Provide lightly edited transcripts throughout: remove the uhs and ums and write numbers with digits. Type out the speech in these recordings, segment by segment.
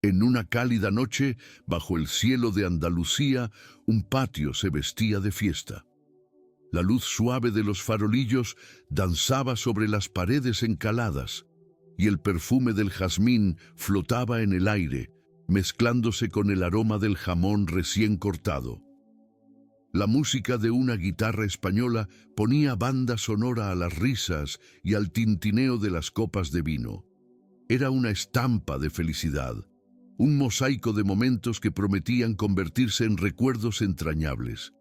En una cálida noche, bajo el cielo de Andalucía, un patio se vestía de fiesta. La luz suave de los farolillos danzaba sobre las paredes encaladas, y el perfume del jazmín flotaba en el aire, mezclándose con el aroma del jamón recién cortado. La música de una guitarra española ponía banda sonora a las risas y al tintineo de las copas de vino. Era una estampa de felicidad, un mosaico de momentos que prometían convertirse en recuerdos entrañables.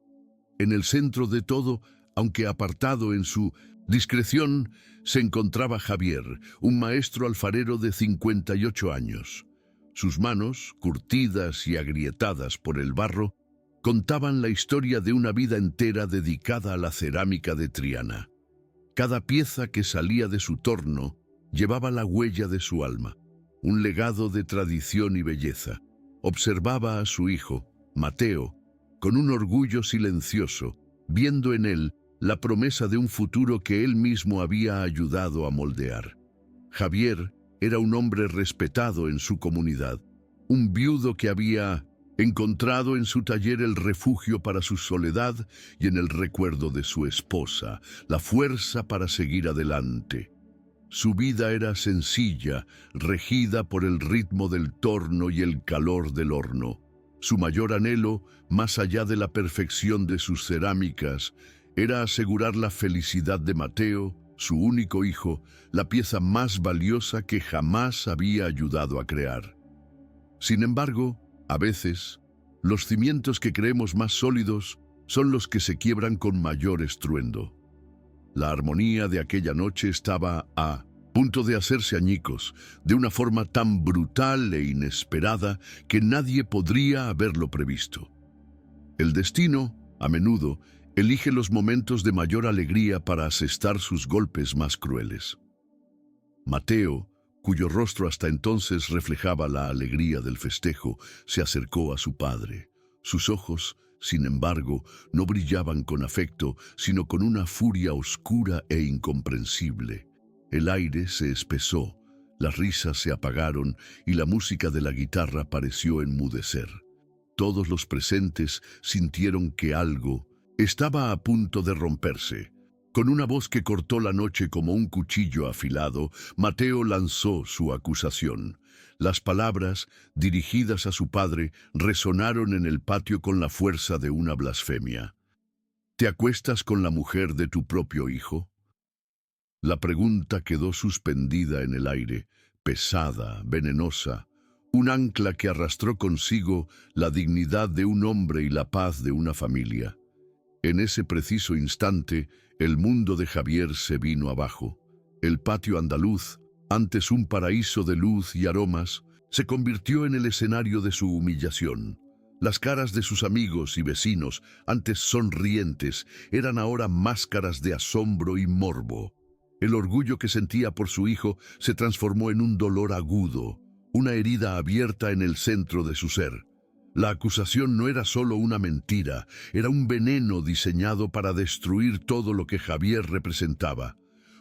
En el centro de todo, aunque apartado en su discreción, se encontraba Javier, un maestro alfarero de 58 años. Sus manos, curtidas y agrietadas por el barro, contaban la historia de una vida entera dedicada a la cerámica de Triana. Cada pieza que salía de su torno llevaba la huella de su alma, un legado de tradición y belleza. Observaba a su hijo, Mateo, con un orgullo silencioso, viendo en él la promesa de un futuro que él mismo había ayudado a moldear. Javier era un hombre respetado en su comunidad, un viudo que había encontrado en su taller el refugio para su soledad y en el recuerdo de su esposa, la fuerza para seguir adelante. Su vida era sencilla, regida por el ritmo del torno y el calor del horno. Su mayor anhelo, más allá de la perfección de sus cerámicas, era asegurar la felicidad de Mateo, su único hijo, la pieza más valiosa que jamás había ayudado a crear. Sin embargo, a veces, los cimientos que creemos más sólidos son los que se quiebran con mayor estruendo. La armonía de aquella noche estaba a punto de hacerse añicos, de una forma tan brutal e inesperada que nadie podría haberlo previsto. El destino, a menudo, elige los momentos de mayor alegría para asestar sus golpes más crueles. Mateo, cuyo rostro hasta entonces reflejaba la alegría del festejo, se acercó a su padre. Sus ojos, sin embargo, no brillaban con afecto, sino con una furia oscura e incomprensible. El aire se espesó, las risas se apagaron y la música de la guitarra pareció enmudecer. Todos los presentes sintieron que algo estaba a punto de romperse. Con una voz que cortó la noche como un cuchillo afilado, Mateo lanzó su acusación. Las palabras, dirigidas a su padre, resonaron en el patio con la fuerza de una blasfemia. ¿Te acuestas con la mujer de tu propio hijo? La pregunta quedó suspendida en el aire, pesada, venenosa, un ancla que arrastró consigo la dignidad de un hombre y la paz de una familia. En ese preciso instante, el mundo de Javier se vino abajo. El patio andaluz, antes un paraíso de luz y aromas, se convirtió en el escenario de su humillación. Las caras de sus amigos y vecinos, antes sonrientes, eran ahora máscaras de asombro y morbo. El orgullo que sentía por su hijo se transformó en un dolor agudo, una herida abierta en el centro de su ser. La acusación no era solo una mentira, era un veneno diseñado para destruir todo lo que Javier representaba.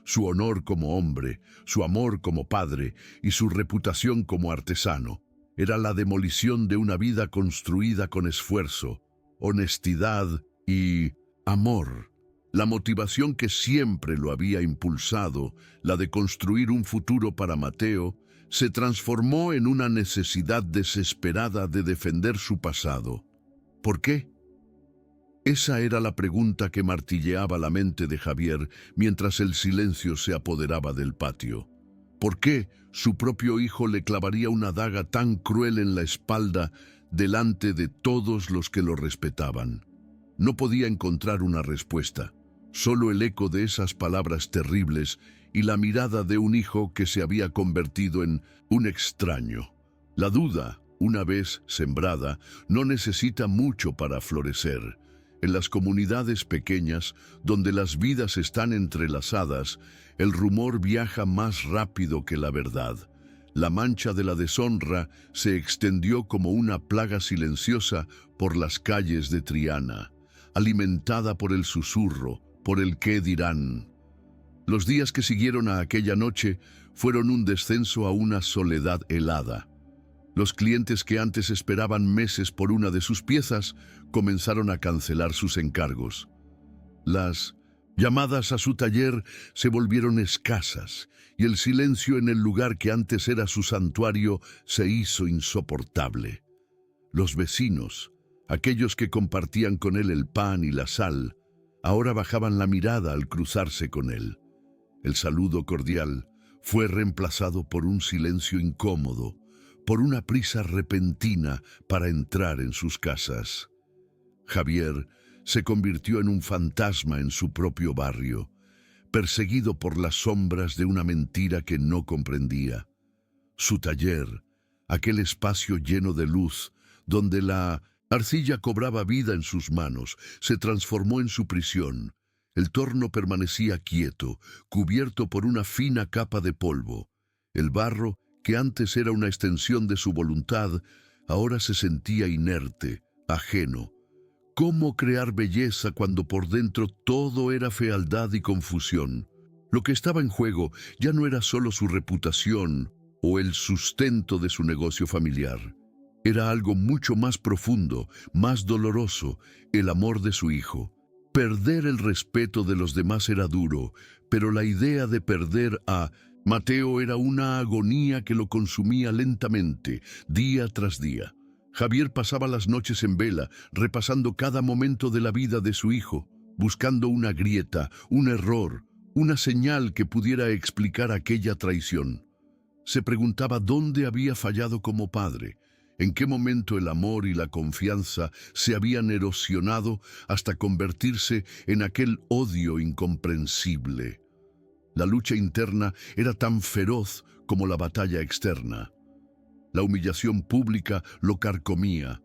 Su honor como hombre, su amor como padre y su reputación como artesano. Era la demolición de una vida construida con esfuerzo, honestidad y amor. La motivación que siempre lo había impulsado, la de construir un futuro para Mateo, se transformó en una necesidad desesperada de defender su pasado. ¿Por qué? Esa era la pregunta que martilleaba la mente de Javier mientras el silencio se apoderaba del patio. ¿Por qué su propio hijo le clavaría una daga tan cruel en la espalda delante de todos los que lo respetaban? No podía encontrar una respuesta, solo el eco de esas palabras terribles y la mirada de un hijo que se había convertido en un extraño. La duda, una vez sembrada, no necesita mucho para florecer. En las comunidades pequeñas, donde las vidas están entrelazadas, el rumor viaja más rápido que la verdad. La mancha de la deshonra se extendió como una plaga silenciosa por las calles de Triana, alimentada por el susurro, por el qué dirán. Los días que siguieron a aquella noche fueron un descenso a una soledad helada. Los clientes que antes esperaban meses por una de sus piezas comenzaron a cancelar sus encargos. Las llamadas a su taller se volvieron escasas y el silencio en el lugar que antes era su santuario se hizo insoportable. Los vecinos, aquellos que compartían con él el pan y la sal, ahora bajaban la mirada al cruzarse con él. El saludo cordial fue reemplazado por un silencio incómodo, por una prisa repentina para entrar en sus casas. Javier se convirtió en un fantasma en su propio barrio, perseguido por las sombras de una mentira que no comprendía. Su taller, aquel espacio lleno de luz, donde la arcilla cobraba vida en sus manos, se transformó en su prisión. El torno permanecía quieto, cubierto por una fina capa de polvo. El barro, que antes era una extensión de su voluntad, ahora se sentía inerte, ajeno. ¿Cómo crear belleza cuando por dentro todo era fealdad y confusión? Lo que estaba en juego ya no era solo su reputación o el sustento de su negocio familiar. Era algo mucho más profundo, más doloroso, el amor de su hijo. Perder el respeto de los demás era duro, pero la idea de perder a Mateo era una agonía que lo consumía lentamente, día tras día. Javier pasaba las noches en vela, repasando cada momento de la vida de su hijo, buscando una grieta, un error, una señal que pudiera explicar aquella traición. Se preguntaba dónde había fallado como padre, en qué momento el amor y la confianza se habían erosionado hasta convertirse en aquel odio incomprensible. La lucha interna era tan feroz como la batalla externa. La humillación pública lo carcomía,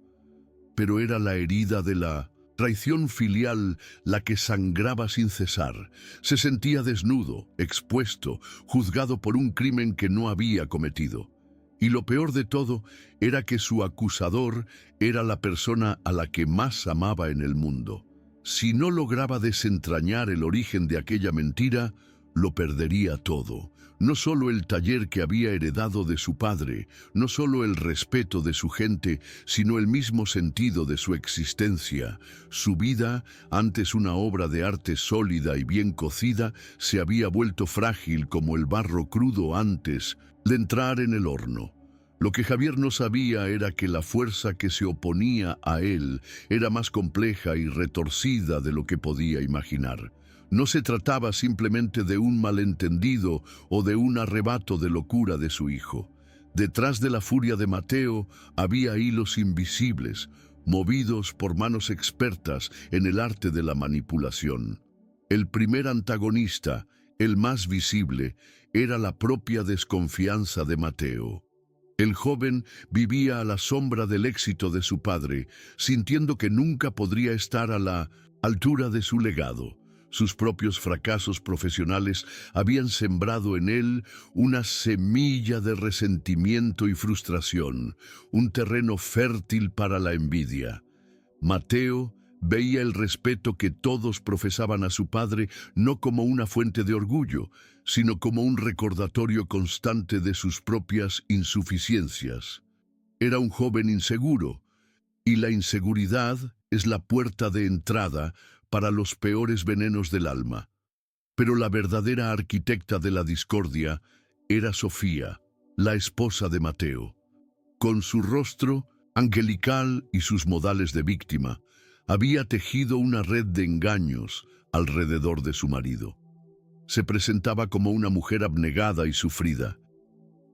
pero era la herida de la traición filial la que sangraba sin cesar. Se sentía desnudo, expuesto, juzgado por un crimen que no había cometido. Y lo peor de todo era que su acusador era la persona a la que más amaba en el mundo. Si no lograba desentrañar el origen de aquella mentira, lo perdería todo. No solo el taller que había heredado de su padre, no solo el respeto de su gente, sino el mismo sentido de su existencia. Su vida, antes una obra de arte sólida y bien cocida, se había vuelto frágil como el barro crudo antes de entrar en el horno. Lo que Javier no sabía era que la fuerza que se oponía a él era más compleja y retorcida de lo que podía imaginar. No se trataba simplemente de un malentendido o de un arrebato de locura de su hijo. Detrás de la furia de Mateo había hilos invisibles, movidos por manos expertas en el arte de la manipulación. El primer antagonista, el más visible, era la propia desconfianza de Mateo. El joven vivía a la sombra del éxito de su padre, sintiendo que nunca podría estar a la altura de su legado. Sus propios fracasos profesionales habían sembrado en él una semilla de resentimiento y frustración, un terreno fértil para la envidia. Mateo veía el respeto que todos profesaban a su padre no como una fuente de orgullo, sino como un recordatorio constante de sus propias insuficiencias. Era un joven inseguro, y la inseguridad es la puerta de entrada para los peores venenos del alma. Pero la verdadera arquitecta de la discordia era Sofía, la esposa de Mateo. Con su rostro angelical y sus modales de víctima, había tejido una red de engaños alrededor de su marido. Se presentaba como una mujer abnegada y sufrida,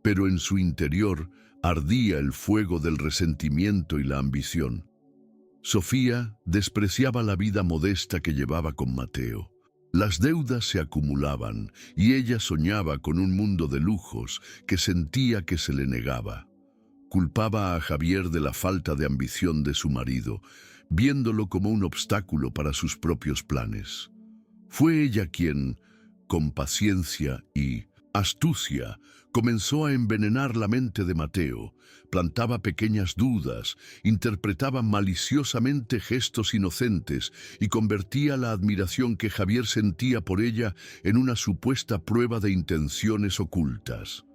pero en su interior ardía el fuego del resentimiento y la ambición. Sofía despreciaba la vida modesta que llevaba con Mateo. Las deudas se acumulaban y ella soñaba con un mundo de lujos que sentía que se le negaba. Culpaba a Javier de la falta de ambición de su marido, viéndolo como un obstáculo para sus propios planes. Fue ella quien, con paciencia y astucia, comenzó a envenenar la mente de Mateo, plantaba pequeñas dudas, interpretaba maliciosamente gestos inocentes y convertía la admiración que Javier sentía por ella en una supuesta prueba de intenciones ocultas.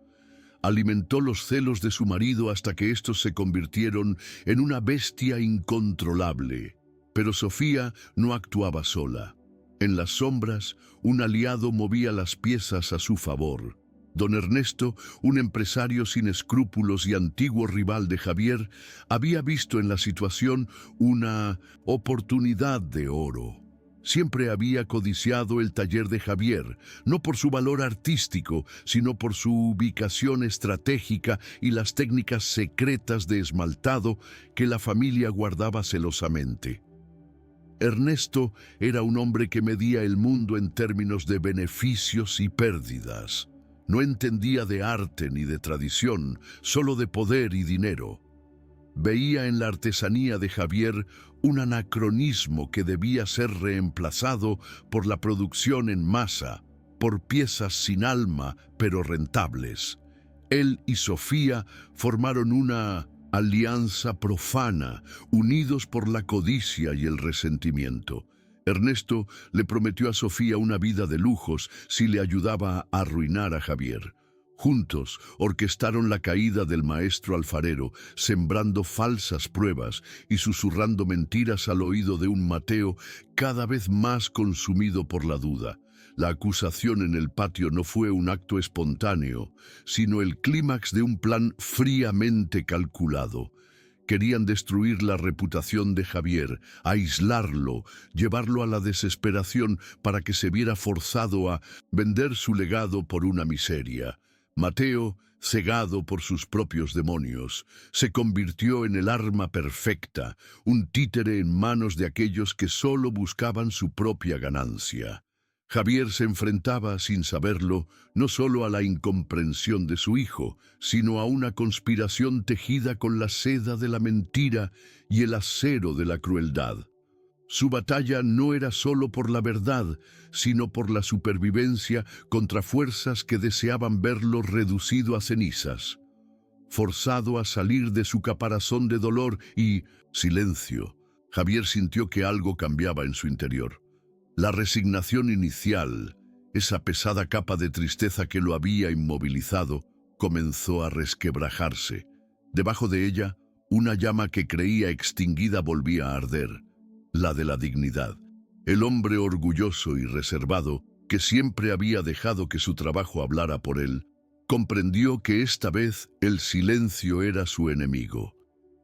alimentó los celos de su marido hasta que estos se convirtieron en una bestia incontrolable. Pero Sofía no actuaba sola. En las sombras, un aliado movía las piezas a su favor. Don Ernesto, un empresario sin escrúpulos y antiguo rival de Javier, había visto en la situación una oportunidad de oro. Siempre había codiciado el taller de Javier, no por su valor artístico, sino por su ubicación estratégica y las técnicas secretas de esmaltado que la familia guardaba celosamente. Ernesto era un hombre que medía el mundo en términos de beneficios y pérdidas. No entendía de arte ni de tradición, solo de poder y dinero. Veía en la artesanía de Javier un anacronismo que debía ser reemplazado por la producción en masa, por piezas sin alma pero rentables. Él y Sofía formaron una alianza profana, unidos por la codicia y el resentimiento. Ernesto le prometió a Sofía una vida de lujos si le ayudaba a arruinar a Javier. Juntos orquestaron la caída del maestro alfarero, sembrando falsas pruebas y susurrando mentiras al oído de un Mateo cada vez más consumido por la duda. La acusación en el patio no fue un acto espontáneo, sino el clímax de un plan fríamente calculado. Querían destruir la reputación de Javier, aislarlo, llevarlo a la desesperación para que se viera forzado a vender su legado por una miseria. Mateo, cegado por sus propios demonios, se convirtió en el arma perfecta, un títere en manos de aquellos que solo buscaban su propia ganancia. Javier se enfrentaba, sin saberlo, no solo a la incomprensión de su hijo, sino a una conspiración tejida con la seda de la mentira y el acero de la crueldad. Su batalla no era solo por la verdad, sino por la supervivencia contra fuerzas que deseaban verlo reducido a cenizas. Forzado a salir de su caparazón de dolor y silencio, Javier sintió que algo cambiaba en su interior. La resignación inicial, esa pesada capa de tristeza que lo había inmovilizado, comenzó a resquebrajarse. Debajo de ella, una llama que creía extinguida volvía a arder, la de la dignidad. El hombre orgulloso y reservado, que siempre había dejado que su trabajo hablara por él, comprendió que esta vez el silencio era su enemigo.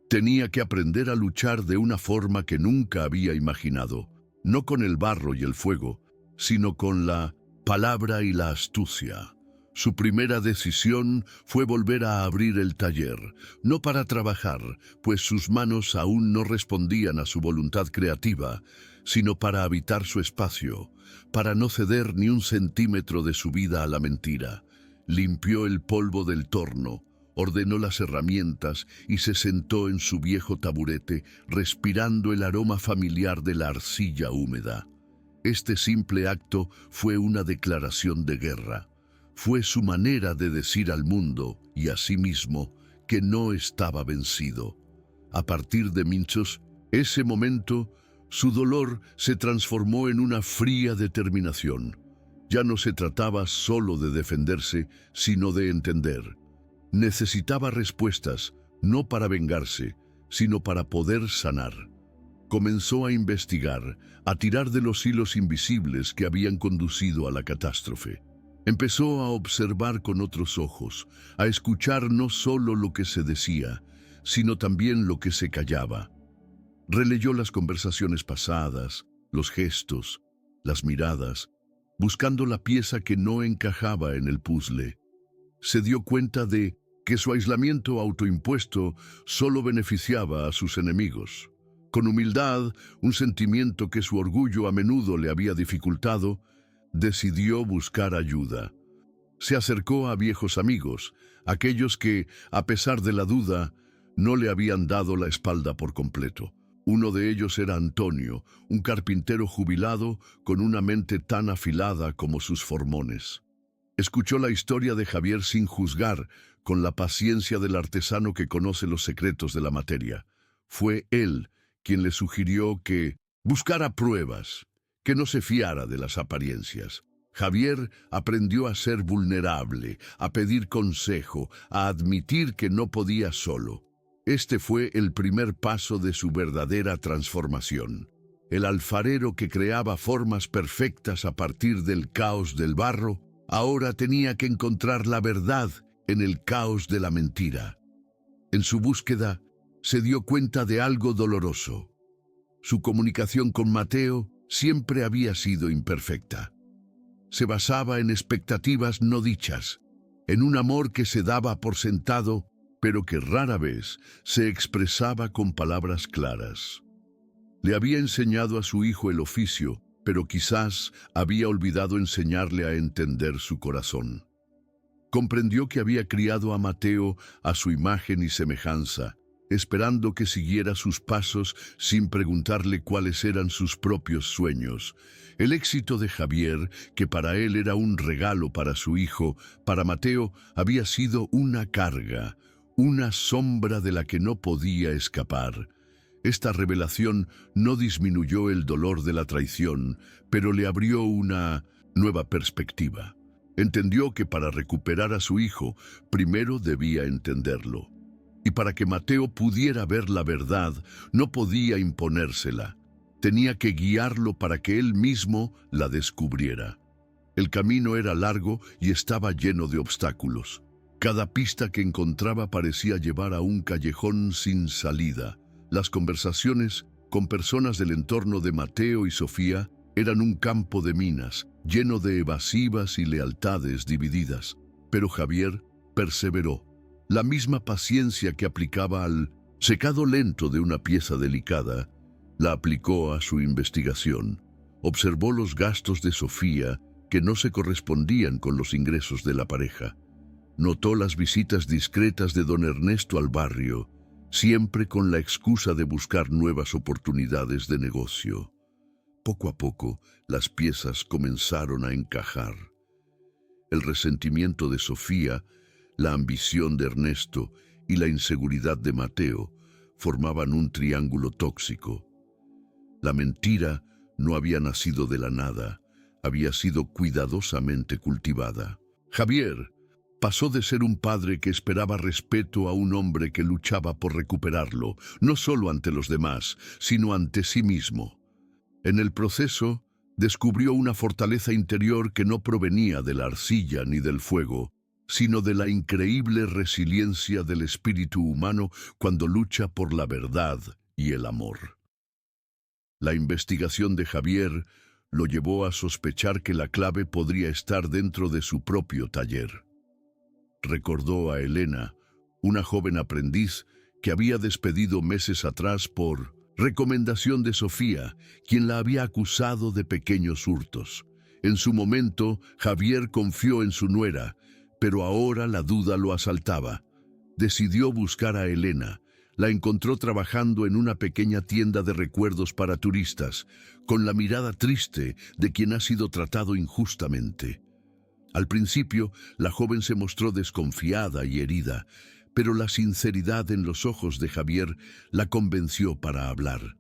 Tenía que aprender a luchar de una forma que nunca había imaginado. No con el barro y el fuego, sino con la palabra y la astucia. Su primera decisión fue volver a abrir el taller, no para trabajar, pues sus manos aún no respondían a su voluntad creativa, sino para habitar su espacio, para no ceder ni un centímetro de su vida a la mentira. Limpió el polvo del torno, ordenó las herramientas y se sentó en su viejo taburete, respirando el aroma familiar de la arcilla húmeda. Este simple acto fue una declaración de guerra. Fue su manera de decir al mundo y a sí mismo que no estaba vencido. A partir de ese momento, su dolor se transformó en una fría determinación. Ya no se trataba solo de defenderse, sino de entender. Necesitaba respuestas, no para vengarse, sino para poder sanar. Comenzó a investigar, a tirar de los hilos invisibles que habían conducido a la catástrofe. Empezó a observar con otros ojos, a escuchar no solo lo que se decía, sino también lo que se callaba. Releyó las conversaciones pasadas, los gestos, las miradas, buscando la pieza que no encajaba en el puzzle. Se dio cuenta de que su aislamiento autoimpuesto solo beneficiaba a sus enemigos. Con humildad, un sentimiento que su orgullo a menudo le había dificultado, decidió buscar ayuda. Se acercó a viejos amigos, aquellos que, a pesar de la duda, no le habían dado la espalda por completo. Uno de ellos era Antonio, un carpintero jubilado con una mente tan afilada como sus formones. Escuchó la historia de Javier sin juzgar, con la paciencia del artesano que conoce los secretos de la materia. Fue él quien le sugirió que buscara pruebas, que no se fiara de las apariencias. Javier aprendió a ser vulnerable, a pedir consejo, a admitir que no podía solo. Este fue el primer paso de su verdadera transformación. El alfarero que creaba formas perfectas a partir del caos del barro, ahora tenía que encontrar la verdad en el caos de la mentira. En su búsqueda, se dio cuenta de algo doloroso. Su comunicación con Mateo siempre había sido imperfecta. Se basaba en expectativas no dichas, en un amor que se daba por sentado, pero que rara vez se expresaba con palabras claras. Le había enseñado a su hijo el oficio, pero quizás había olvidado enseñarle a entender su corazón. Comprendió que había criado a Mateo a su imagen y semejanza, esperando que siguiera sus pasos sin preguntarle cuáles eran sus propios sueños. El éxito de Javier, que para él era un regalo para su hijo, para Mateo había sido una carga, una sombra de la que no podía escapar. Esta revelación no disminuyó el dolor de la traición, pero le abrió una nueva perspectiva. Entendió que para recuperar a su hijo, primero debía entenderlo. Y para que Mateo pudiera ver la verdad, no podía imponérsela. Tenía que guiarlo para que él mismo la descubriera. El camino era largo y estaba lleno de obstáculos. Cada pista que encontraba parecía llevar a un callejón sin salida. Las conversaciones con personas del entorno de Mateo y Sofía eran un campo de minas, lleno de evasivas y lealtades divididas. Pero Javier perseveró. La misma paciencia que aplicaba al secado lento de una pieza delicada, la aplicó a su investigación. Observó los gastos de Sofía que no se correspondían con los ingresos de la pareja. Notó las visitas discretas de don Ernesto al barrio, siempre con la excusa de buscar nuevas oportunidades de negocio. Poco a poco, las piezas comenzaron a encajar. El resentimiento de Sofía, la ambición de Ernesto y la inseguridad de Mateo formaban un triángulo tóxico. La mentira no había nacido de la nada, había sido cuidadosamente cultivada. Javier pasó de ser un padre que esperaba respeto a un hombre que luchaba por recuperarlo, no solo ante los demás, sino ante sí mismo. En el proceso, descubrió una fortaleza interior que no provenía de la arcilla ni del fuego, sino de la increíble resiliencia del espíritu humano cuando lucha por la verdad y el amor. La investigación de Javier lo llevó a sospechar que la clave podría estar dentro de su propio taller. Recordó a Elena, una joven aprendiz que había despedido meses atrás por recomendación de Sofía, quien la había acusado de pequeños hurtos. En su momento, Javier confió en su nuera, pero ahora la duda lo asaltaba. Decidió buscar a Elena. La encontró trabajando en una pequeña tienda de recuerdos para turistas, con la mirada triste de quien ha sido tratado injustamente. Al principio, la joven se mostró desconfiada y herida, pero la sinceridad en los ojos de Javier la convenció para hablar.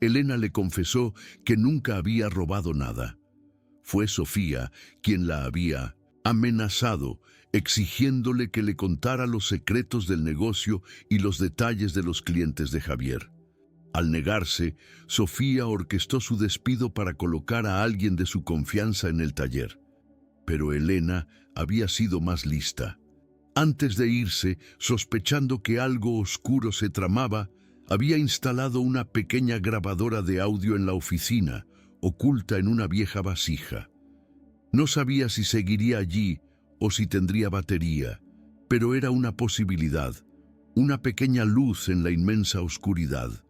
Elena le confesó que nunca había robado nada. Fue Sofía quien la había amenazado, exigiéndole que le contara los secretos del negocio y los detalles de los clientes de Javier. Al negarse, Sofía orquestó su despido para colocar a alguien de su confianza en el taller. Pero Elena había sido más lista. Antes de irse, sospechando que algo oscuro se tramaba, había instalado una pequeña grabadora de audio en la oficina, oculta en una vieja vasija. No sabía si seguiría allí o si tendría batería, pero era una posibilidad, una pequeña luz en la inmensa oscuridad.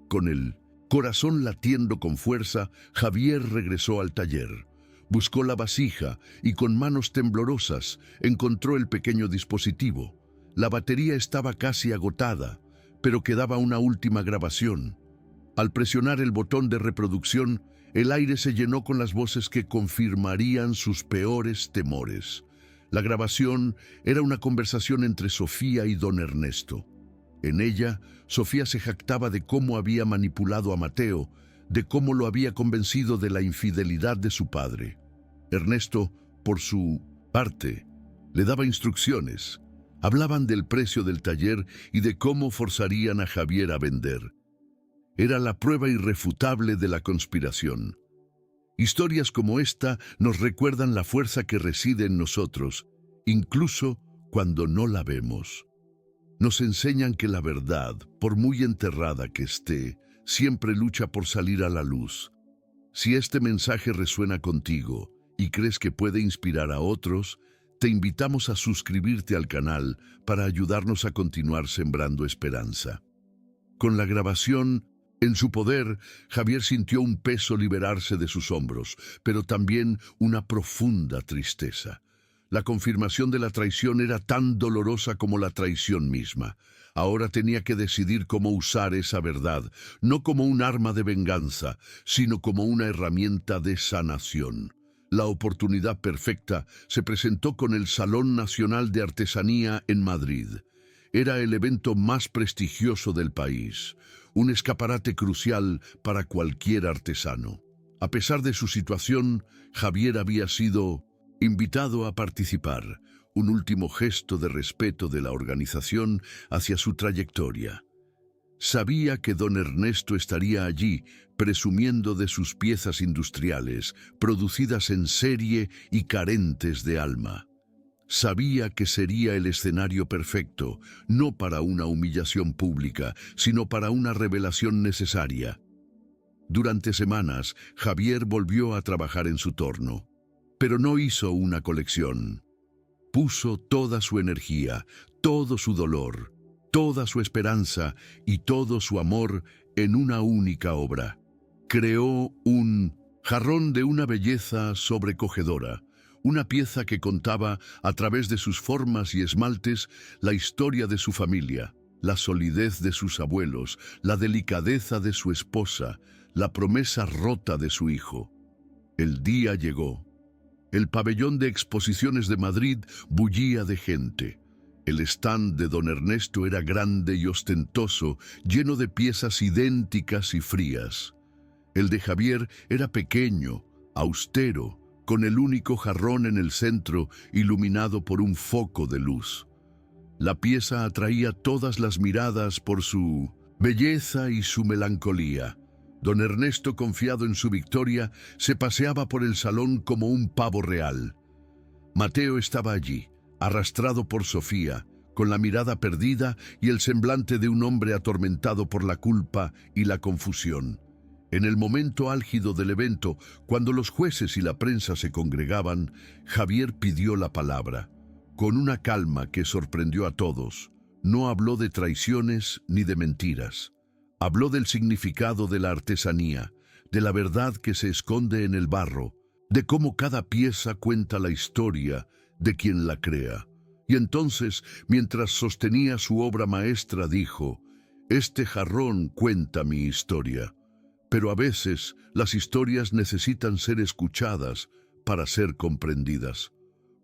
Con el corazón latiendo con fuerza, Javier regresó al taller. Buscó la vasija y con manos temblorosas encontró el pequeño dispositivo. La batería estaba casi agotada, pero quedaba una última grabación. Al presionar el botón de reproducción, el aire se llenó con las voces que confirmarían sus peores temores. La grabación era una conversación entre Sofía y don Ernesto. En ella, Sofía se jactaba de cómo había manipulado a Mateo, de cómo lo había convencido de la infidelidad de su padre. Ernesto, por su parte, le daba instrucciones. Hablaban del precio del taller y de cómo forzarían a Javier a vender. Era la prueba irrefutable de la conspiración. Historias como esta nos recuerdan la fuerza que reside en nosotros, incluso cuando no la vemos. Nos enseñan que la verdad, por muy enterrada que esté, siempre lucha por salir a la luz. Si este mensaje resuena contigo y crees que puede inspirar a otros, te invitamos a suscribirte al canal para ayudarnos a continuar sembrando esperanza. Con la grabación en su poder, Javier sintió un peso liberarse de sus hombros, pero también una profunda tristeza. La confirmación de la traición era tan dolorosa como la traición misma. Ahora tenía que decidir cómo usar esa verdad, no como un arma de venganza, sino como una herramienta de sanación. La oportunidad perfecta se presentó con el Salón Nacional de Artesanía en Madrid. Era el evento más prestigioso del país, un escaparate crucial para cualquier artesano. A pesar de su situación, Javier había sido invitado a participar, un último gesto de respeto de la organización hacia su trayectoria. Sabía que don Ernesto estaría allí, presumiendo de sus piezas industriales, producidas en serie y carentes de alma. Sabía que sería el escenario perfecto, no para una humillación pública, sino para una revelación necesaria. Durante semanas, Javier volvió a trabajar en su torno, pero no hizo una colección. Puso toda su energía, todo su dolor, toda su esperanza y todo su amor en una única obra. Creó un jarrón de una belleza sobrecogedora, una pieza que contaba, a través de sus formas y esmaltes, la historia de su familia, la solidez de sus abuelos, la delicadeza de su esposa, la promesa rota de su hijo. El día llegó. El pabellón de exposiciones de Madrid bullía de gente. El stand de don Ernesto era grande y ostentoso, lleno de piezas idénticas y frías. El de Javier era pequeño, austero, con el único jarrón en el centro, iluminado por un foco de luz. La pieza atraía todas las miradas por su belleza y su melancolía. Don Ernesto, confiado en su victoria, se paseaba por el salón como un pavo real. Mateo estaba allí, arrastrado por Sofía, con la mirada perdida y el semblante de un hombre atormentado por la culpa y la confusión. En el momento álgido del evento, cuando los jueces y la prensa se congregaban, Javier pidió la palabra. Con una calma que sorprendió a todos, no habló de traiciones ni de mentiras. Habló del significado de la artesanía, de la verdad que se esconde en el barro, de cómo cada pieza cuenta la historia de quien la crea. Y entonces, mientras sostenía su obra maestra, dijo: «Este jarrón cuenta mi historia». Pero a veces las historias necesitan ser escuchadas para ser comprendidas.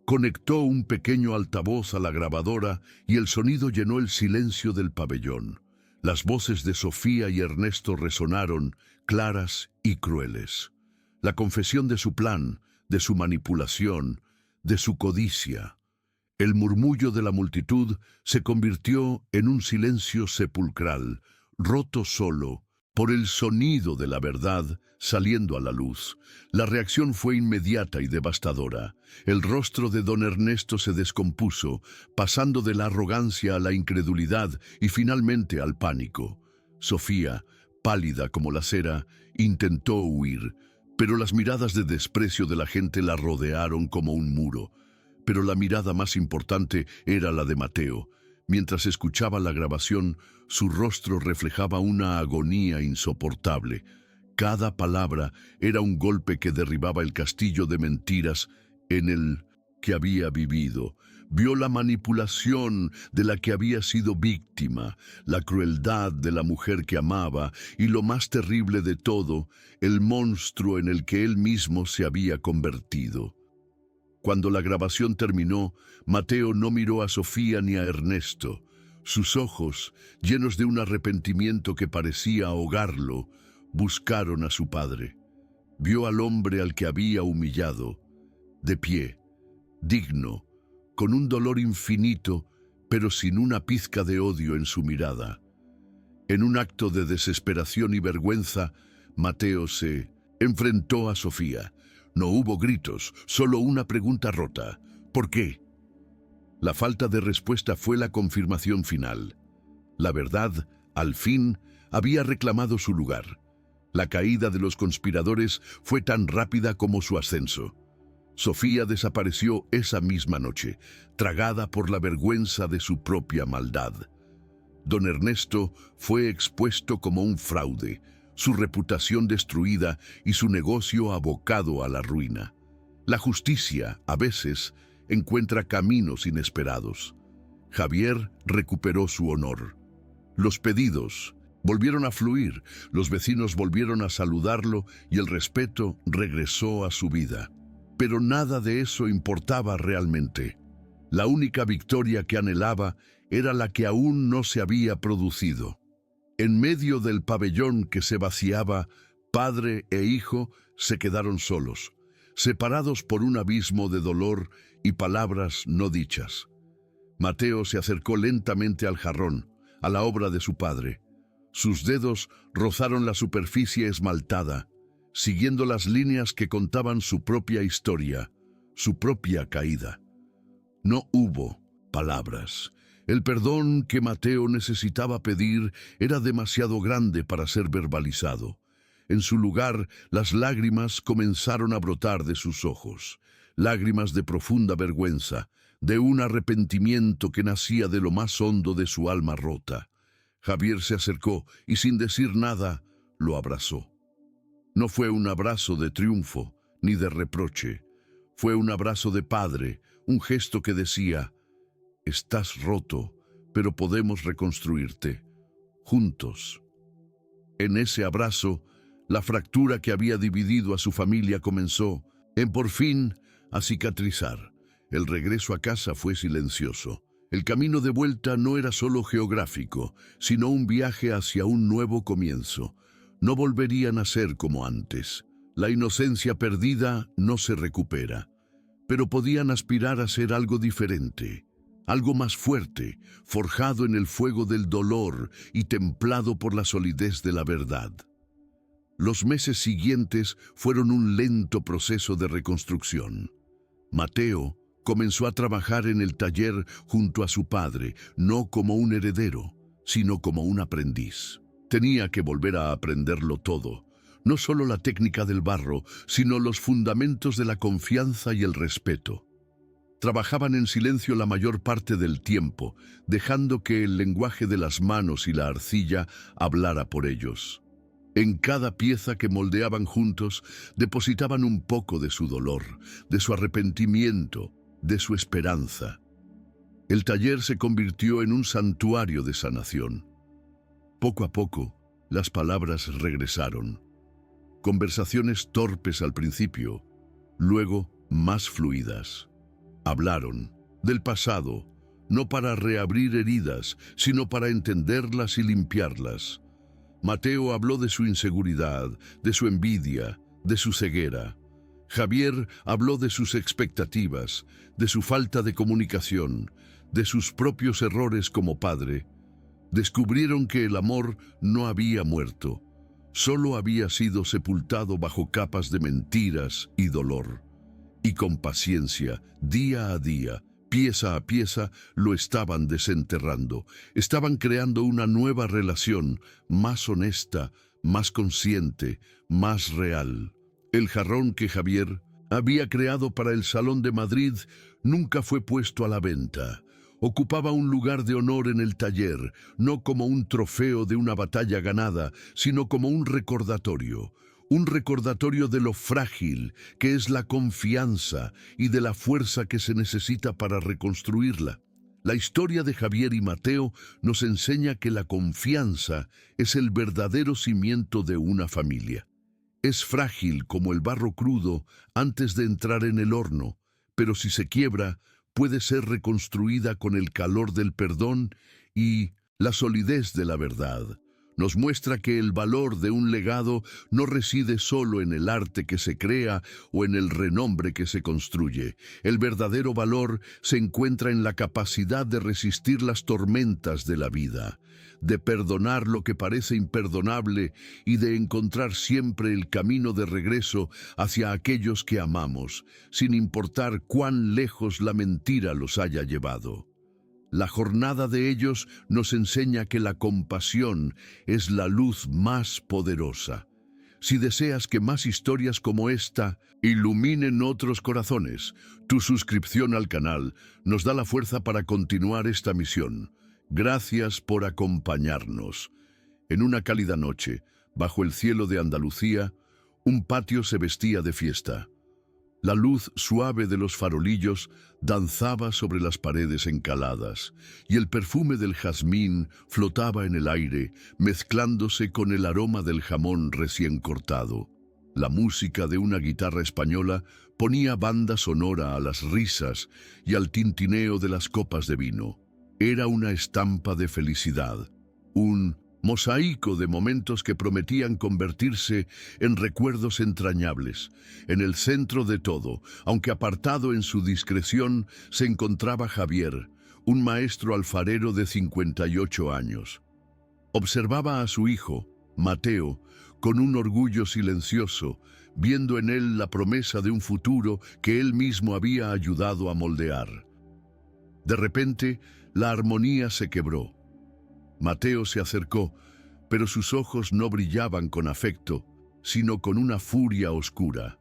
Conectó un pequeño altavoz a la grabadora y el sonido llenó el silencio del pabellón. Las voces de Sofía y Ernesto resonaron, claras y crueles. La confesión de su plan, de su manipulación, de su codicia. El murmullo de la multitud se convirtió en un silencio sepulcral, roto solo por el sonido de la verdad saliendo a la luz. La reacción fue inmediata y devastadora. El rostro de don Ernesto se descompuso, pasando de la arrogancia a la incredulidad y finalmente al pánico. Sofía, pálida como la cera, intentó huir, pero las miradas de desprecio de la gente la rodearon como un muro. Pero la mirada más importante era la de Mateo. Mientras escuchaba la grabación, su rostro reflejaba una agonía insoportable. Cada palabra era un golpe que derribaba el castillo de mentiras en el que había vivido. Vio la manipulación de la que había sido víctima, la crueldad de la mujer que amaba y, lo más terrible de todo, el monstruo en el que él mismo se había convertido. Cuando la grabación terminó, Mateo no miró a Sofía ni a Ernesto. Sus ojos, llenos de un arrepentimiento que parecía ahogarlo, buscaron a su padre. Vio al hombre al que había humillado, de pie, digno, con un dolor infinito, pero sin una pizca de odio en su mirada. En un acto de desesperación y vergüenza, Mateo se enfrentó a Sofía. No hubo gritos, solo una pregunta rota. ¿Por qué? La falta de respuesta fue la confirmación final. La verdad, al fin, había reclamado su lugar. La caída de los conspiradores fue tan rápida como su ascenso. Sofía desapareció esa misma noche, tragada por la vergüenza de su propia maldad. Don Ernesto fue expuesto como un fraude, su reputación destruida y su negocio abocado a la ruina. La justicia, a veces, encuentra caminos inesperados. Javier recuperó su honor. Los pedidos volvieron a fluir, los vecinos volvieron a saludarlo y el respeto regresó a su vida. Pero nada de eso importaba realmente. La única victoria que anhelaba era la que aún no se había producido. En medio del pabellón que se vaciaba, padre e hijo se quedaron solos, separados por un abismo de dolor y palabras no dichas. Mateo se acercó lentamente al jarrón, a la obra de su padre. Sus dedos rozaron la superficie esmaltada, siguiendo las líneas que contaban su propia historia, su propia caída. No hubo palabras. El perdón que Mateo necesitaba pedir era demasiado grande para ser verbalizado. En su lugar, las lágrimas comenzaron a brotar de sus ojos, lágrimas de profunda vergüenza, de un arrepentimiento que nacía de lo más hondo de su alma rota. Javier se acercó y sin decir nada, lo abrazó. No fue un abrazo de triunfo ni de reproche. Fue un abrazo de padre, un gesto que decía: estás roto, pero podemos reconstruirte, juntos. En ese abrazo, la fractura que había dividido a su familia comenzó, por fin, a cicatrizar. El regreso a casa fue silencioso. El camino de vuelta no era solo geográfico, sino un viaje hacia un nuevo comienzo. No volverían a ser como antes. La inocencia perdida no se recupera, pero podían aspirar a ser algo diferente, algo más fuerte, forjado en el fuego del dolor y templado por la solidez de la verdad. Los meses siguientes fueron un lento proceso de reconstrucción. Mateo comenzó a trabajar en el taller junto a su padre, no como un heredero, sino como un aprendiz. Tenía que volver a aprenderlo todo, no solo la técnica del barro, sino los fundamentos de la confianza y el respeto. Trabajaban en silencio la mayor parte del tiempo, dejando que el lenguaje de las manos y la arcilla hablara por ellos. En cada pieza que moldeaban juntos, depositaban un poco de su dolor, de su arrepentimiento, de su esperanza. El taller se convirtió en un santuario de sanación. Poco a poco, las palabras regresaron. Conversaciones torpes al principio, luego más fluidas. Hablaron del pasado, no para reabrir heridas, sino para entenderlas y limpiarlas. Mateo habló de su inseguridad, de su envidia, de su ceguera. Javier habló de sus expectativas, de su falta de comunicación, de sus propios errores como padre. Descubrieron que el amor no había muerto, solo había sido sepultado bajo capas de mentiras y dolor. Y con paciencia, día a día, pieza a pieza, lo estaban desenterrando. Estaban creando una nueva relación, más honesta, más consciente, más real. El jarrón que Javier había creado para el Salón de Madrid nunca fue puesto a la venta. Ocupaba un lugar de honor en el taller, no como un trofeo de una batalla ganada, sino como un recordatorio de lo frágil que es la confianza y de la fuerza que se necesita para reconstruirla. La historia de Javier y Mateo nos enseña que la confianza es el verdadero cimiento de una familia. Es frágil como el barro crudo antes de entrar en el horno, pero si se quiebra, puede ser reconstruida con el calor del perdón y la solidez de la verdad. Nos muestra que el valor de un legado no reside solo en el arte que se crea o en el renombre que se construye. El verdadero valor se encuentra en la capacidad de resistir las tormentas de la vida, de perdonar lo que parece imperdonable y de encontrar siempre el camino de regreso hacia aquellos que amamos, sin importar cuán lejos la mentira los haya llevado. La jornada de ellos nos enseña que la compasión es la luz más poderosa. Si deseas que más historias como esta iluminen otros corazones, tu suscripción al canal nos da la fuerza para continuar esta misión. Gracias por acompañarnos. En una cálida noche, bajo el cielo de Andalucía, un patio se vestía de fiesta. La luz suave de los farolillos danzaba sobre las paredes encaladas, y el perfume del jazmín flotaba en el aire, mezclándose con el aroma del jamón recién cortado. La música de una guitarra española ponía banda sonora a las risas y al tintineo de las copas de vino. Era una estampa de felicidad, un mosaico de momentos que prometían convertirse en recuerdos entrañables. En el centro de todo, aunque apartado en su discreción, se encontraba Javier, un maestro alfarero de 58 años. Observaba a su hijo, Mateo, con un orgullo silencioso, viendo en él la promesa de un futuro que él mismo había ayudado a moldear. De repente, la armonía se quebró. Mateo se acercó, pero sus ojos no brillaban con afecto, sino con una furia oscura.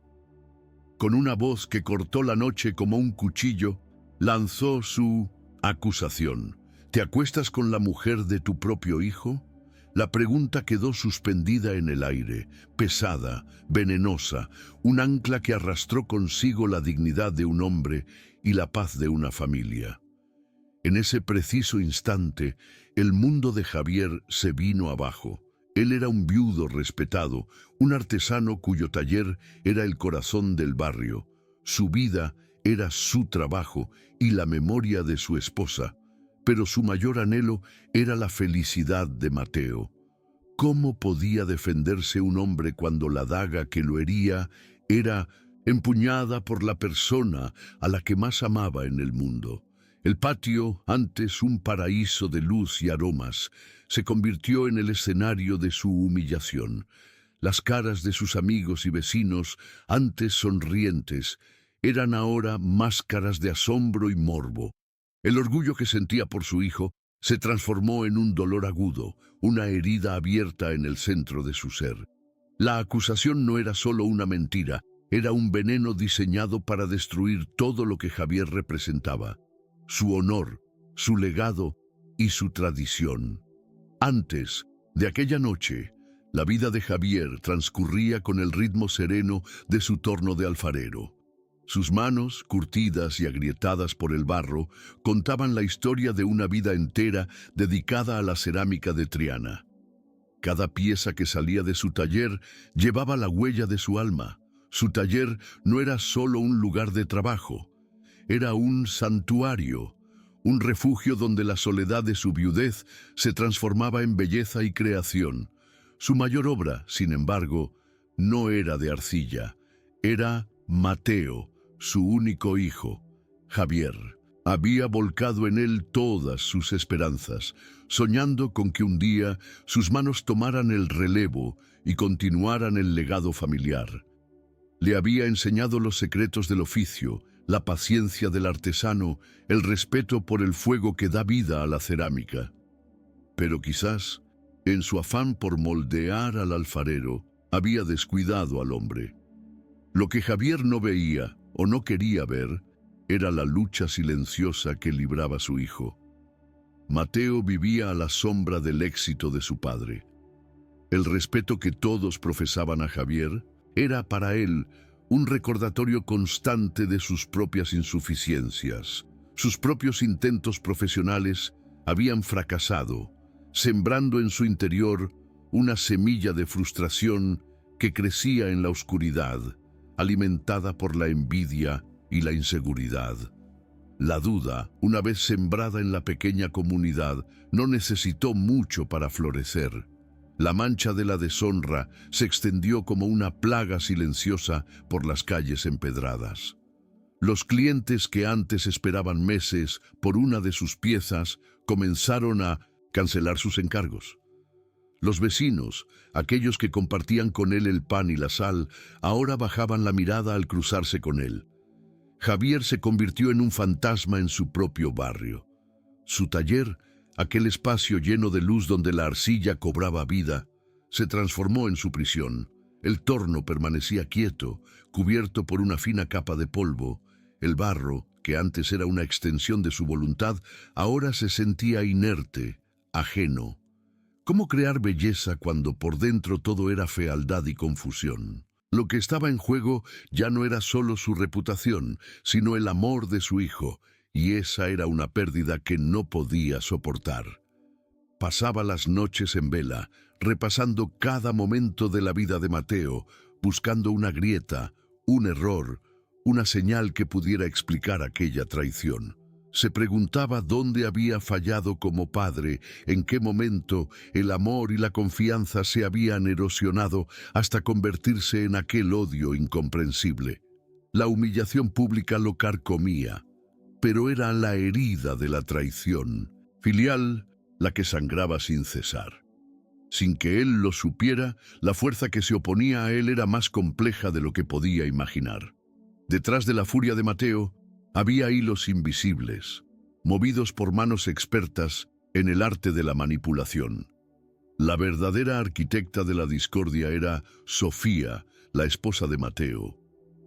Con una voz que cortó la noche como un cuchillo, lanzó su acusación. ¿Te acuestas con la mujer de tu propio hijo? La pregunta quedó suspendida en el aire, pesada, venenosa, un ancla que arrastró consigo la dignidad de un hombre y la paz de una familia. En ese preciso instante, el mundo de Javier se vino abajo. Él era un viudo respetado, un artesano cuyo taller era el corazón del barrio. Su vida era su trabajo y la memoria de su esposa, pero su mayor anhelo era la felicidad de Mateo. ¿Cómo podía defenderse un hombre cuando la daga que lo hería era empuñada por la persona a la que más amaba en el mundo? El patio, antes un paraíso de luz y aromas, se convirtió en el escenario de su humillación. Las caras de sus amigos y vecinos, antes sonrientes, eran ahora máscaras de asombro y morbo. El orgullo que sentía por su hijo se transformó en un dolor agudo, una herida abierta en el centro de su ser. La acusación no era solo una mentira, era un veneno diseñado para destruir todo lo que Javier representaba: su honor, su legado y su tradición. Antes de aquella noche, la vida de Javier transcurría con el ritmo sereno de su torno de alfarero. Sus manos, curtidas y agrietadas por el barro, contaban la historia de una vida entera dedicada a la cerámica de Triana. Cada pieza que salía de su taller llevaba la huella de su alma. Su taller no era solo un lugar de trabajo, era un santuario, un refugio donde la soledad de su viudez se transformaba en belleza y creación. Su mayor obra, sin embargo, no era de arcilla, era Mateo, su único hijo, Javier. Había volcado en él todas sus esperanzas, soñando con que un día sus manos tomaran el relevo y continuaran el legado familiar. Le había enseñado los secretos del oficio, la paciencia del artesano, el respeto por el fuego que da vida a la cerámica. Pero quizás, en su afán por moldear al alfarero, había descuidado al hombre. Lo que Javier no veía o no quería ver era la lucha silenciosa que libraba su hijo. Mateo vivía a la sombra del éxito de su padre. El respeto que todos profesaban a Javier era para él un recordatorio constante de sus propias insuficiencias. Sus propios intentos profesionales habían fracasado, sembrando en su interior una semilla de frustración que crecía en la oscuridad, alimentada por la envidia y la inseguridad. La duda, una vez sembrada en la pequeña comunidad, no necesitó mucho para florecer. La mancha de la deshonra se extendió como una plaga silenciosa por las calles empedradas. Los clientes que antes esperaban meses por una de sus piezas comenzaron a cancelar sus encargos. Los vecinos, aquellos que compartían con él el pan y la sal, ahora bajaban la mirada al cruzarse con él. Javier se convirtió en un fantasma en su propio barrio. Su taller, aquel espacio lleno de luz donde la arcilla cobraba vida, se transformó en su prisión. El torno permanecía quieto, cubierto por una fina capa de polvo. El barro, que antes era una extensión de su voluntad, ahora se sentía inerte, ajeno. ¿Cómo crear belleza cuando por dentro todo era fealdad y confusión? Lo que estaba en juego ya no era solo su reputación, sino el amor de su hijo, y esa era una pérdida que no podía soportar. Pasaba las noches en vela, repasando cada momento de la vida de Mateo, buscando una grieta, un error, una señal que pudiera explicar aquella traición. Se preguntaba dónde había fallado como padre, en qué momento el amor y la confianza se habían erosionado hasta convertirse en aquel odio incomprensible. La humillación pública lo carcomía, pero era la herida de la traición filial la que sangraba sin cesar. Sin que él lo supiera, la fuerza que se oponía a él era más compleja de lo que podía imaginar. Detrás de la furia de Mateo había hilos invisibles, movidos por manos expertas en el arte de la manipulación. La verdadera arquitecta de la discordia era Sofía, la esposa de Mateo.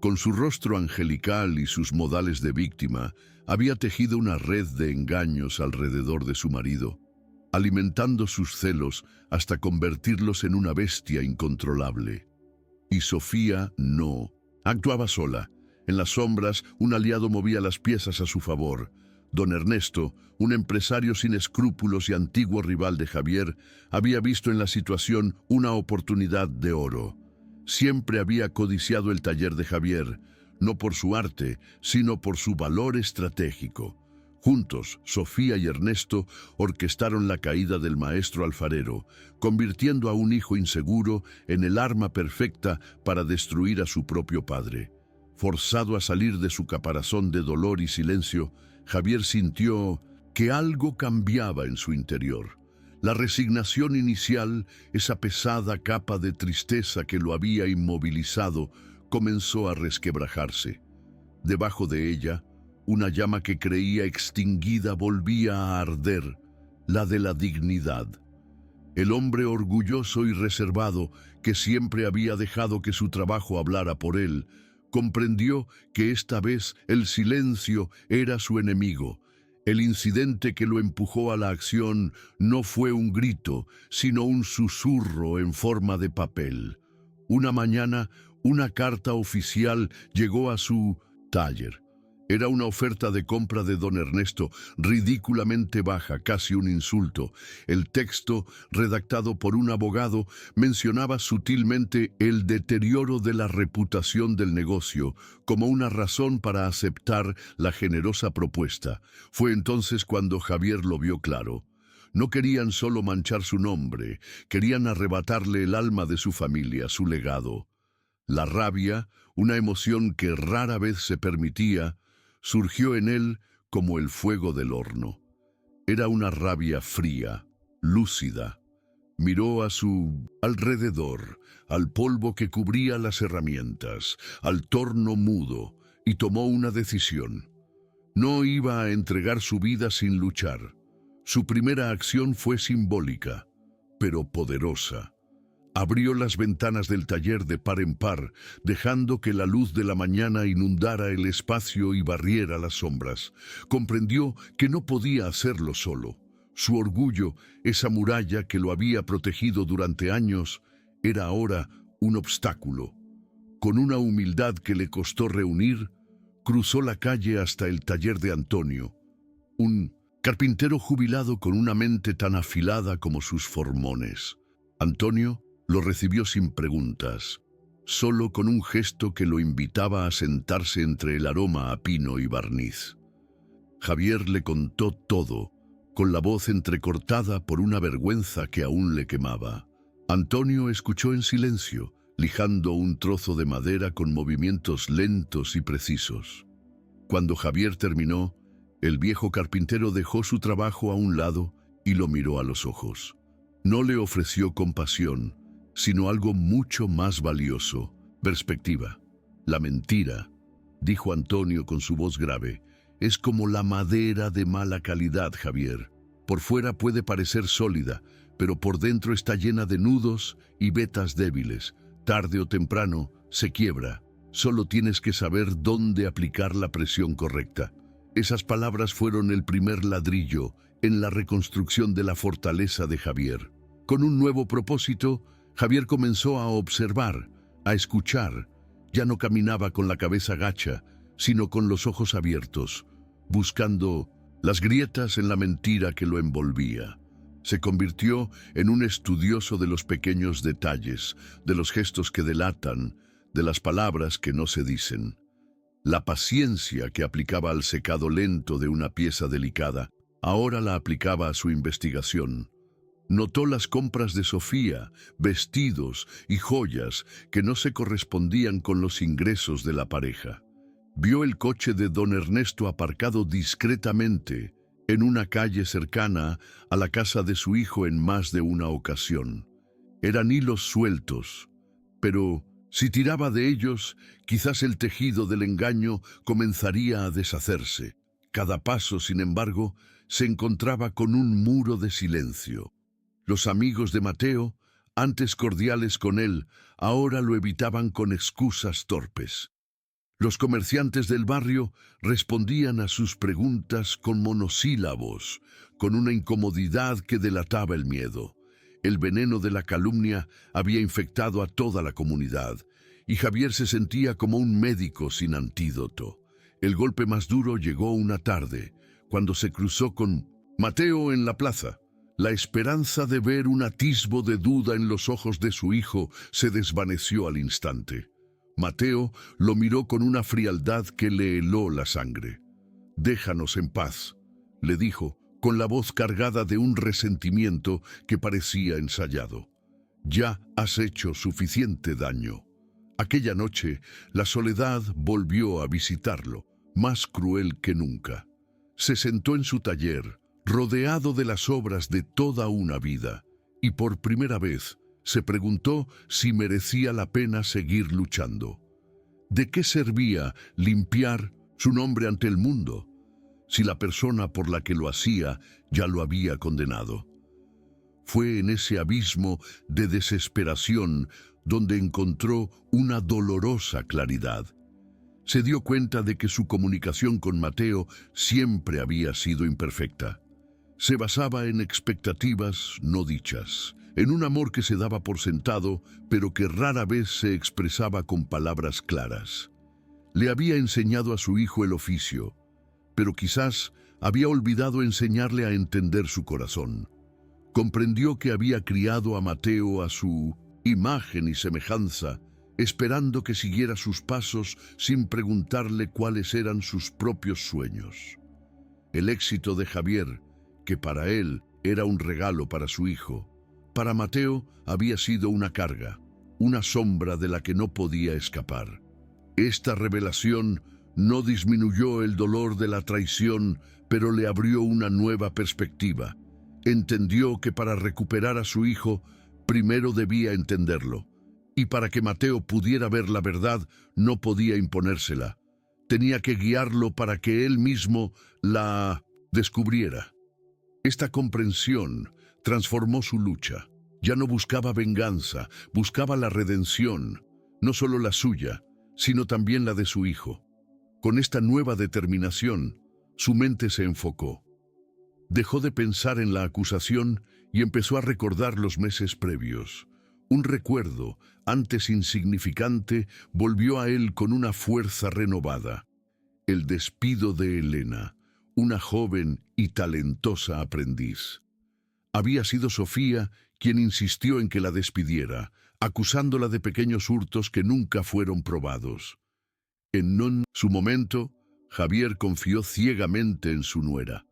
Con su rostro angelical y sus modales de víctima, había tejido una red de engaños alrededor de su marido, alimentando sus celos hasta convertirlos en una bestia incontrolable. Y Sofía no actuaba sola. En las sombras, un aliado movía las piezas a su favor. Don Ernesto, un empresario sin escrúpulos y antiguo rival de Javier, había visto en la situación una oportunidad de oro. Siempre había codiciado el taller de Javier, no por su arte, sino por su valor estratégico. Juntos, Sofía y Ernesto orquestaron la caída del maestro alfarero, convirtiendo a un hijo inseguro en el arma perfecta para destruir a su propio padre. Forzado a salir de su caparazón de dolor y silencio, Javier sintió que algo cambiaba en su interior. La resignación inicial, esa pesada capa de tristeza que lo había inmovilizado, comenzó a resquebrajarse. Debajo de ella, una llama que creía extinguida volvía a arder, la de la dignidad. El hombre orgulloso y reservado, que siempre había dejado que su trabajo hablara por él, comprendió que esta vez el silencio era su enemigo. El incidente que lo empujó a la acción no fue un grito, sino un susurro en forma de papel. Una mañana, una carta oficial llegó a su taller. Era una oferta de compra de don Ernesto, ridículamente baja, casi un insulto. El texto, redactado por un abogado, mencionaba sutilmente el deterioro de la reputación del negocio como una razón para aceptar la generosa propuesta. Fue entonces cuando Javier lo vio claro. No querían solo manchar su nombre, querían arrebatarle el alma de su familia, su legado. La rabia, una emoción que rara vez se permitía, surgió en él como el fuego del horno. Era una rabia fría, lúcida. Miró a su alrededor, al polvo que cubría las herramientas, al torno mudo, y tomó una decisión. No iba a entregar su vida sin luchar. Su primera acción fue simbólica, pero poderosa. Abrió las ventanas del taller de par en par, dejando que la luz de la mañana inundara el espacio y barriera las sombras. Comprendió que no podía hacerlo solo. Su orgullo, esa muralla que lo había protegido durante años, era ahora un obstáculo. Con una humildad que le costó reunir, cruzó la calle hasta el taller de Antonio, un carpintero jubilado con una mente tan afilada como sus formones. Antonio lo recibió sin preguntas, solo con un gesto que lo invitaba a sentarse entre el aroma a pino y barniz. Javier le contó todo, con la voz entrecortada por una vergüenza que aún le quemaba. Antonio escuchó en silencio, lijando un trozo de madera con movimientos lentos y precisos. Cuando Javier terminó, el viejo carpintero dejó su trabajo a un lado y lo miró a los ojos. No le ofreció compasión, sino algo mucho más valioso: perspectiva. La mentira, dijo Antonio con su voz grave, es como la madera de mala calidad, Javier. Por fuera puede parecer sólida, pero por dentro está llena de nudos y vetas débiles. Tarde o temprano se quiebra. Solo tienes que saber dónde aplicar la presión correcta. Esas palabras fueron el primer ladrillo en la reconstrucción de la fortaleza de Javier. Con un nuevo propósito, Javier comenzó a observar, a escuchar. Ya no caminaba con la cabeza gacha, sino con los ojos abiertos, buscando las grietas en la mentira que lo envolvía. Se convirtió en un estudioso de los pequeños detalles, de los gestos que delatan, de las palabras que no se dicen. La paciencia que aplicaba al secado lento de una pieza delicada, ahora la aplicaba a su investigación. Notó las compras de Sofía, vestidos y joyas que no se correspondían con los ingresos de la pareja. Vio el coche de don Ernesto aparcado discretamente en una calle cercana a la casa de su hijo en más de una ocasión. Eran hilos sueltos, pero si tiraba de ellos, quizás el tejido del engaño comenzaría a deshacerse. Cada paso, sin embargo, se encontraba con un muro de silencio. Los amigos de Mateo, antes cordiales con él, ahora lo evitaban con excusas torpes. Los comerciantes del barrio respondían a sus preguntas con monosílabos, con una incomodidad que delataba el miedo. El veneno de la calumnia había infectado a toda la comunidad, y Javier se sentía como un médico sin antídoto. El golpe más duro llegó una tarde, cuando se cruzó con Mateo en la plaza. La esperanza de ver un atisbo de duda en los ojos de su hijo se desvaneció al instante. Mateo lo miró con una frialdad que le heló la sangre. «Déjanos en paz», le dijo, con la voz cargada de un resentimiento que parecía ensayado. «Ya has hecho suficiente daño». Aquella noche, la soledad volvió a visitarlo, más cruel que nunca. Se sentó en su taller, rodeado de las obras de toda una vida, y por primera vez se preguntó si merecía la pena seguir luchando. ¿De qué servía limpiar su nombre ante el mundo si la persona por la que lo hacía ya lo había condenado? Fue en ese abismo de desesperación donde encontró una dolorosa claridad. Se dio cuenta de que su comunicación con Mateo siempre había sido imperfecta. Se basaba en expectativas no dichas, en un amor que se daba por sentado, pero que rara vez se expresaba con palabras claras. Le había enseñado a su hijo el oficio, pero quizás había olvidado enseñarle a entender su corazón. Comprendió que había criado a Mateo a su imagen y semejanza, esperando que siguiera sus pasos sin preguntarle cuáles eran sus propios sueños. El éxito de Javier, que para él era un regalo para su hijo, para Mateo había sido una carga, una sombra de la que no podía escapar. Esta revelación no disminuyó el dolor de la traición, pero le abrió una nueva perspectiva. Entendió que para recuperar a su hijo, primero debía entenderlo, y para que Mateo pudiera ver la verdad, no podía imponérsela. Tenía que guiarlo para que él mismo la descubriera. Esta comprensión transformó su lucha. Ya no buscaba venganza, buscaba la redención, no solo la suya, sino también la de su hijo. Con esta nueva determinación, su mente se enfocó. Dejó de pensar en la acusación y empezó a recordar los meses previos. Un recuerdo, antes insignificante, volvió a él con una fuerza renovada. El despido de Elena, una joven y talentosa aprendiz. Había sido Sofía quien insistió en que la despidiera, acusándola de pequeños hurtos que nunca fueron probados. En su momento, Javier confió ciegamente en su nuera.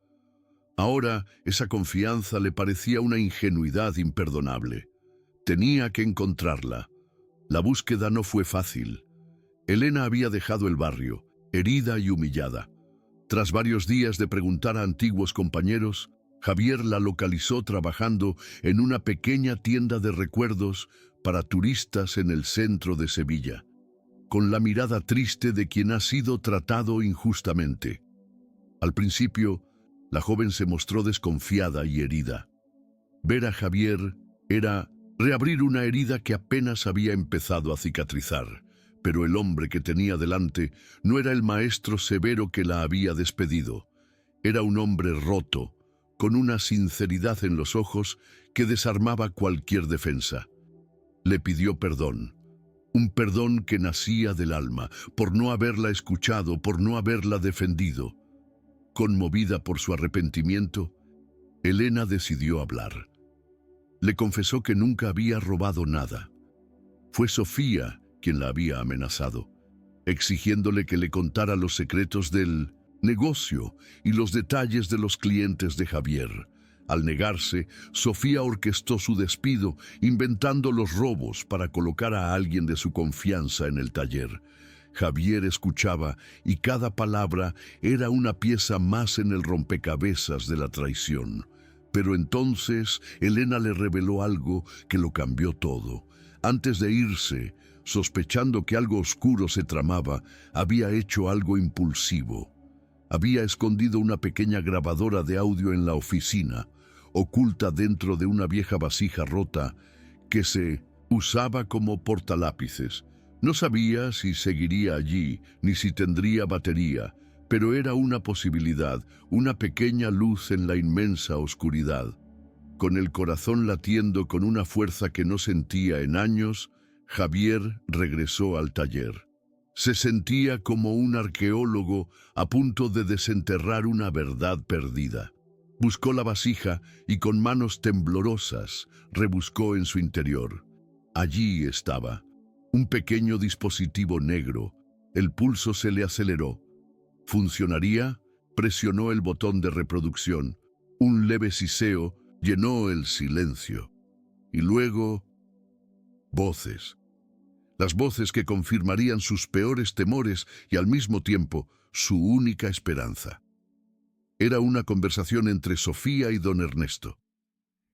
Ahora, esa confianza le parecía una ingenuidad imperdonable. Tenía que encontrarla. La búsqueda no fue fácil. Elena había dejado el barrio, herida y humillada. Tras varios días de preguntar a antiguos compañeros, Javier la localizó trabajando en una pequeña tienda de recuerdos para turistas en el centro de Sevilla, con la mirada triste de quien ha sido tratado injustamente. Al principio, la joven se mostró desconfiada y herida. Ver a Javier era reabrir una herida que apenas había empezado a cicatrizar, pero el hombre que tenía delante no era el maestro severo que la había despedido. Era un hombre roto, con una sinceridad en los ojos que desarmaba cualquier defensa. Le pidió perdón, un perdón que nacía del alma, por no haberla escuchado, por no haberla defendido. Conmovida por su arrepentimiento, Elena decidió hablar. Le confesó que nunca había robado nada. Fue Sofía quien la había amenazado, exigiéndole que le contara los secretos del negocio y los detalles de los clientes de Javier. Al negarse, Sofía orquestó su despido, inventando los robos para colocar a alguien de su confianza en el taller. Javier escuchaba y cada palabra era una pieza más en el rompecabezas de la traición. Pero entonces Elena le reveló algo que lo cambió todo. Antes de irse, sospechando que algo oscuro se tramaba, había hecho algo impulsivo. Había escondido una pequeña grabadora de audio en la oficina, oculta dentro de una vieja vasija rota que se usaba como portalápices. No sabía si seguiría allí, ni si tendría batería, pero era una posibilidad, una pequeña luz en la inmensa oscuridad. Con el corazón latiendo con una fuerza que no sentía en años, Javier regresó al taller. Se sentía como un arqueólogo a punto de desenterrar una verdad perdida. Buscó la vasija y con manos temblorosas rebuscó en su interior. Allí estaba, un pequeño dispositivo negro. El pulso se le aceleró. ¿Funcionaría? Presionó el botón de reproducción. Un leve siseo llenó el silencio. Y luego, voces. Las voces que confirmarían sus peores temores y al mismo tiempo su única esperanza. Era una conversación entre Sofía y don Ernesto.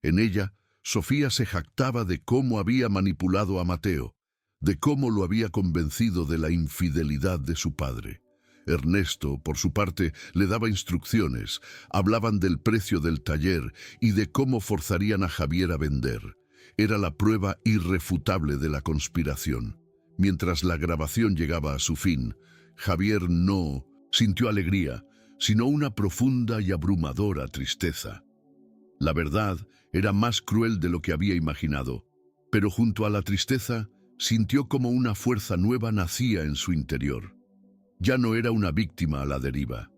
En ella, Sofía se jactaba de cómo había manipulado a Mateo, de cómo lo había convencido de la infidelidad de su padre. Ernesto, por su parte, le daba instrucciones, hablaban del precio del taller y de cómo forzarían a Javier a vender. Era la prueba irrefutable de la conspiración. Mientras la grabación llegaba a su fin, Javier no sintió alegría, sino una profunda y abrumadora tristeza. La verdad era más cruel de lo que había imaginado, pero junto a la tristeza, sintió como una fuerza nueva nacía en su interior. Ya no era una víctima a la deriva.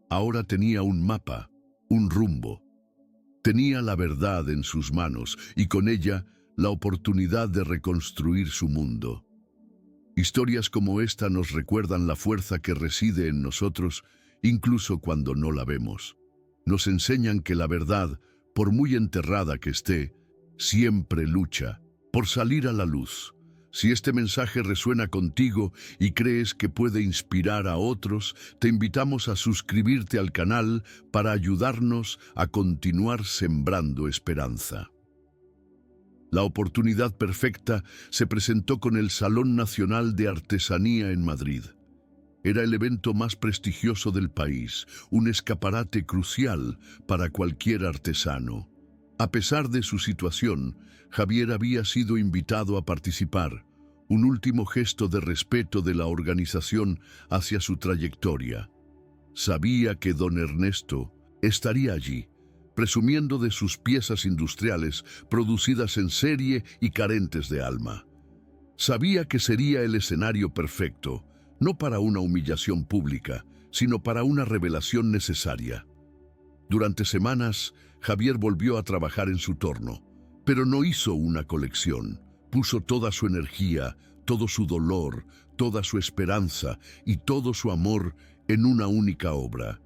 Ahora tenía un mapa, un rumbo. Tenía la verdad en sus manos y con ella la oportunidad de reconstruir su mundo. Historias como esta nos recuerdan la fuerza que reside en nosotros, incluso cuando no la vemos. Nos enseñan que la verdad, por muy enterrada que esté, siempre lucha por salir a la luz. Si este mensaje resuena contigo y crees que puede inspirar a otros, te invitamos a suscribirte al canal para ayudarnos a continuar sembrando esperanza. La oportunidad perfecta se presentó con el Salón Nacional de Artesanía en Madrid. Era el evento más prestigioso del país, un escaparate crucial para cualquier artesano. A pesar de su situación, Javier había sido invitado a participar, un último gesto de respeto de la organización hacia su trayectoria. Sabía que don Ernesto estaría allí, presumiendo de sus piezas industriales producidas en serie y carentes de alma. Sabía que sería el escenario perfecto, no para una humillación pública, sino para una revelación necesaria. Durante semanas, Javier volvió a trabajar en su torno, pero no hizo una colección. Puso toda su energía, todo su dolor, toda su esperanza y todo su amor en una única obra.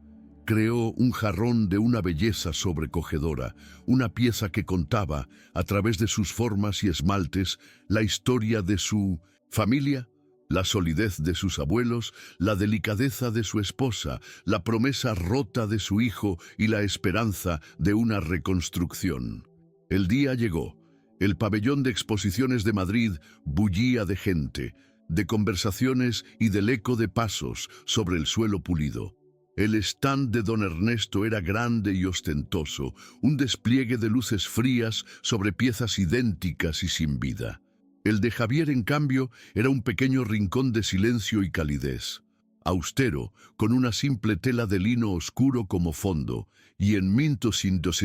creó un jarrón de una belleza sobrecogedora, una pieza que contaba, a través de sus formas y esmaltes, la historia de su familia, la solidez de sus abuelos, la delicadeza de su esposa, la promesa rota de su hijo y la esperanza de una reconstrucción. El día llegó. El pabellón de exposiciones de Madrid bullía de gente, de conversaciones y del eco de pasos sobre el suelo pulido. El stand de don Ernesto era grande y ostentoso, un despliegue de luces frías sobre piezas idénticas y sin vida. El de Javier, en cambio, era un pequeño rincón de silencio y calidez, austero, con una simple tela de lino oscuro como fondo, y en 1200,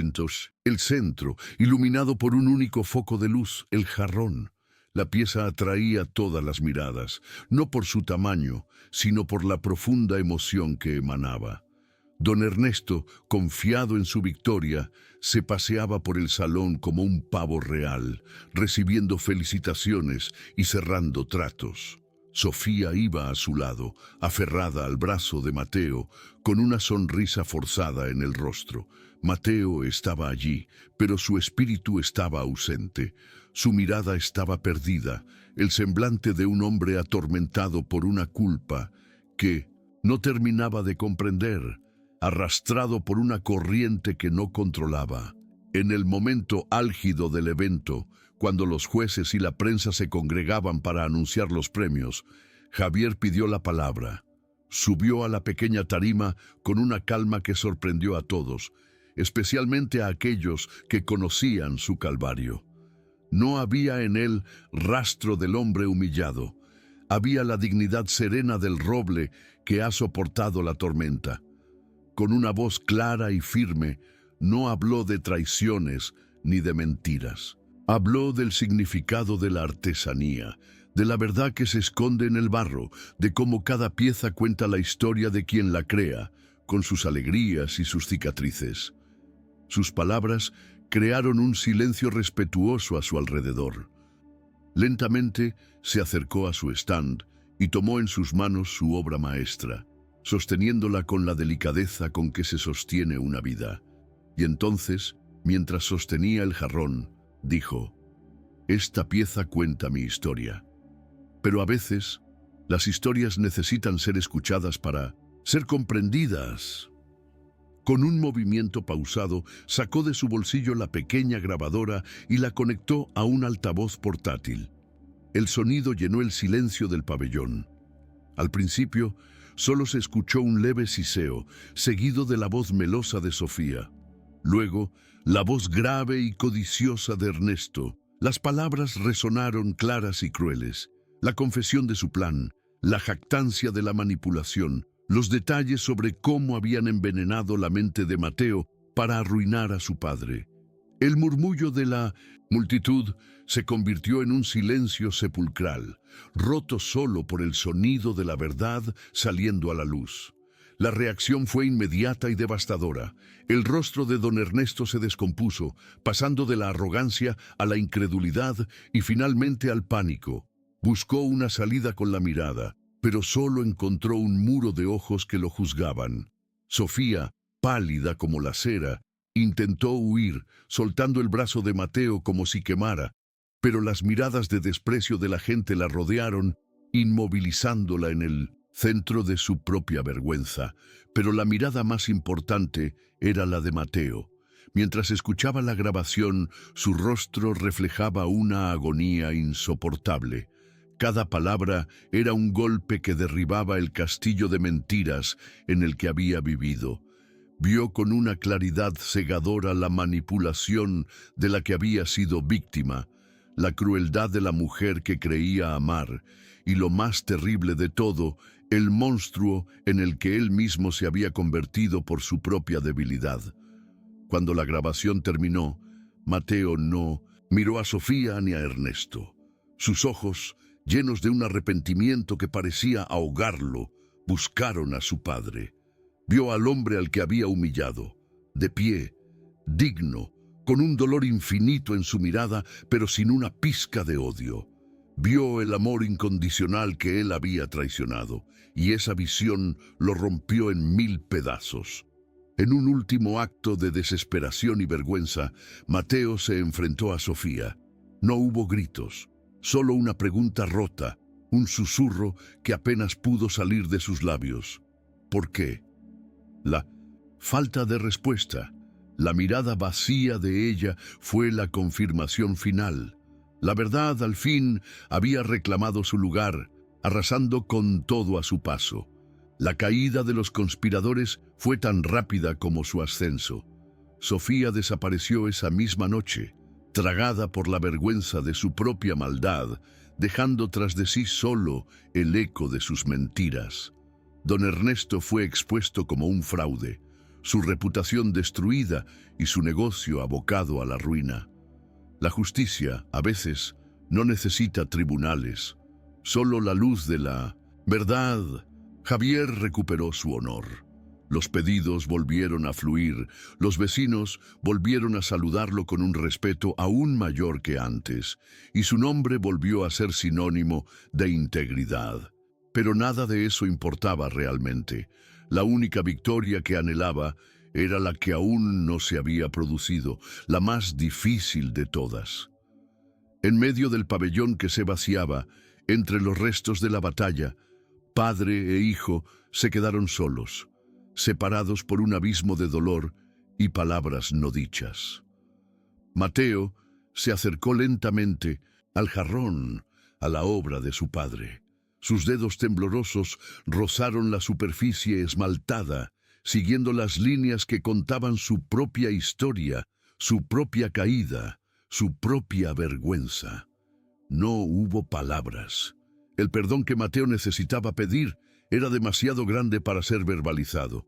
el centro, iluminado por un único foco de luz, el jarrón. La pieza atraía todas las miradas, no por su tamaño, sino por la profunda emoción que emanaba. Don Ernesto, confiado en su victoria, se paseaba por el salón como un pavo real, recibiendo felicitaciones y cerrando tratos. Sofía iba a su lado, aferrada al brazo de Mateo, con una sonrisa forzada en el rostro. Mateo estaba allí, pero su espíritu estaba ausente. Su mirada estaba perdida, el semblante de un hombre atormentado por una culpa que no terminaba de comprender, arrastrado por una corriente que no controlaba. En el momento álgido del evento, cuando los jueces y la prensa se congregaban para anunciar los premios, Javier pidió la palabra. Subió a la pequeña tarima con una calma que sorprendió a todos, especialmente a aquellos que conocían su calvario. No había en él rastro del hombre humillado. Había la dignidad serena del roble que ha soportado la tormenta. Con una voz clara y firme, no habló de traiciones ni de mentiras. Habló del significado de la artesanía, de la verdad que se esconde en el barro, de cómo cada pieza cuenta la historia de quien la crea, con sus alegrías y sus cicatrices. Sus palabras crearon un silencio respetuoso a su alrededor. Lentamente se acercó a su stand y tomó en sus manos su obra maestra, sosteniéndola con la delicadeza con que se sostiene una vida. Y entonces, mientras sostenía el jarrón, dijo: «Esta pieza cuenta mi historia. Pero a veces, las historias necesitan ser escuchadas para ser comprendidas». Con un movimiento pausado, sacó de su bolsillo la pequeña grabadora y la conectó a un altavoz portátil. El sonido llenó el silencio del pabellón. Al principio, solo se escuchó un leve siseo, seguido de la voz melosa de Sofía. Luego, la voz grave y codiciosa de Ernesto. Las palabras resonaron claras y crueles. La confesión de su plan, la jactancia de la manipulación, los detalles sobre cómo habían envenenado la mente de Mateo para arruinar a su padre. El murmullo de la multitud se convirtió en un silencio sepulcral, roto solo por el sonido de la verdad saliendo a la luz. La reacción fue inmediata y devastadora. El rostro de don Ernesto se descompuso, pasando de la arrogancia a la incredulidad y finalmente al pánico. Buscó una salida con la mirada, pero solo encontró un muro de ojos que lo juzgaban. Sofía, pálida como la cera, intentó huir, soltando el brazo de Mateo como si quemara, pero las miradas de desprecio de la gente la rodearon, inmovilizándola en el centro de su propia vergüenza. Pero la mirada más importante era la de Mateo. Mientras escuchaba la grabación, su rostro reflejaba una agonía insoportable. Cada palabra era un golpe que derribaba el castillo de mentiras en el que había vivido. Vio con una claridad cegadora la manipulación de la que había sido víctima, la crueldad de la mujer que creía amar, y lo más terrible de todo, el monstruo en el que él mismo se había convertido por su propia debilidad. Cuando la grabación terminó, Mateo no miró a Sofía ni a Ernesto. Sus ojos, llenos de un arrepentimiento que parecía ahogarlo, buscaron a su padre. Vio al hombre al que había humillado, de pie, digno, con un dolor infinito en su mirada, pero sin una pizca de odio. Vio el amor incondicional que él había traicionado, y esa visión lo rompió en 1000 pedazos. En un último acto de desesperación y vergüenza, Mateo se enfrentó a Sofía. No hubo gritos, solo una pregunta rota, un susurro que apenas pudo salir de sus labios. ¿Por qué? La falta de respuesta, la mirada vacía de ella fue la confirmación final. La verdad, al fin, había reclamado su lugar, arrasando con todo a su paso. La caída de los conspiradores fue tan rápida como su ascenso. Sofía desapareció esa misma noche, tragada por la vergüenza de su propia maldad, dejando tras de sí solo el eco de sus mentiras. Don Ernesto fue expuesto como un fraude, su reputación destruida y su negocio abocado a la ruina. La justicia, a veces, no necesita tribunales, solo la luz de la verdad. Javier recuperó su honor. Los pedidos volvieron a fluir, los vecinos volvieron a saludarlo con un respeto aún mayor que antes, y su nombre volvió a ser sinónimo de integridad. Pero nada de eso importaba realmente. La única victoria que anhelaba era la que aún no se había producido, la más difícil de todas. En medio del pabellón que se vaciaba, entre los restos de la batalla, padre e hijo se quedaron solos, separados por un abismo de dolor y palabras no dichas. Mateo se acercó lentamente al jarrón, a la obra de su padre. Sus dedos temblorosos rozaron la superficie esmaltada, siguiendo las líneas que contaban su propia historia, su propia caída, su propia vergüenza. No hubo palabras. El perdón que Mateo necesitaba pedir era demasiado grande para ser verbalizado.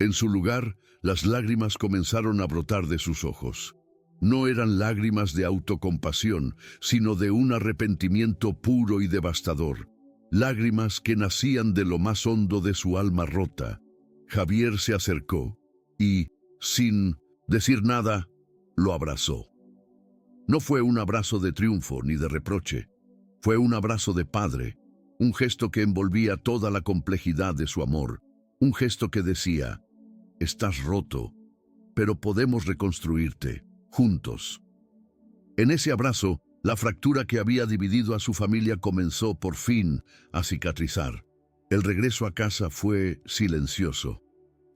En su lugar, las lágrimas comenzaron a brotar de sus ojos. No eran lágrimas de autocompasión, sino de un arrepentimiento puro y devastador. Lágrimas que nacían de lo más hondo de su alma rota. Javier se acercó y, sin decir nada, lo abrazó. No fue un abrazo de triunfo ni de reproche. Fue un abrazo de padre, un gesto que envolvía toda la complejidad de su amor, un gesto que decía: estás roto, pero podemos reconstruirte, juntos. En ese abrazo, la fractura que había dividido a su familia comenzó por fin a cicatrizar. El regreso a casa fue silencioso.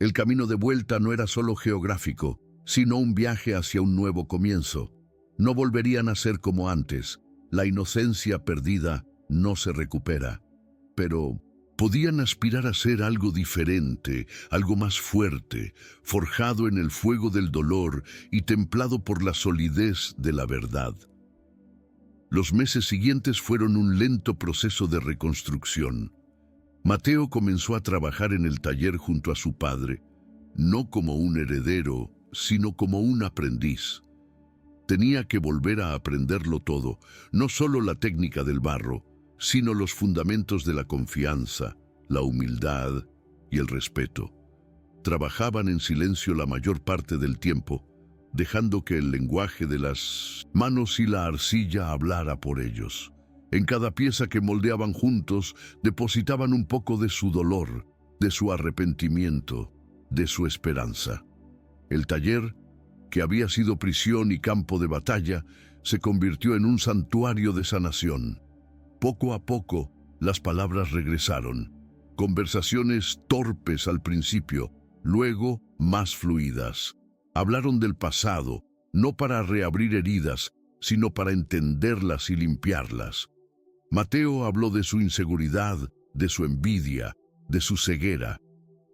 El camino de vuelta no era solo geográfico, sino un viaje hacia un nuevo comienzo. No volverían a ser como antes. La inocencia perdida no se recupera. Pero podían aspirar a ser algo diferente, algo más fuerte, forjado en el fuego del dolor y templado por la solidez de la verdad. Los meses siguientes fueron un lento proceso de reconstrucción. Mateo comenzó a trabajar en el taller junto a su padre, no como un heredero, sino como un aprendiz. Tenía que volver a aprenderlo todo, no solo la técnica del barro, sino los fundamentos de la confianza, la humildad y el respeto. Trabajaban en silencio la mayor parte del tiempo, dejando que el lenguaje de las manos y la arcilla hablara por ellos. En cada pieza que moldeaban juntos, depositaban un poco de su dolor, de su arrepentimiento, de su esperanza. El taller, que había sido prisión y campo de batalla, se convirtió en un santuario de sanación. Poco a poco, las palabras regresaron. Conversaciones torpes al principio, luego más fluidas. Hablaron del pasado, no para reabrir heridas, sino para entenderlas y limpiarlas. Mateo habló de su inseguridad, de su envidia, de su ceguera.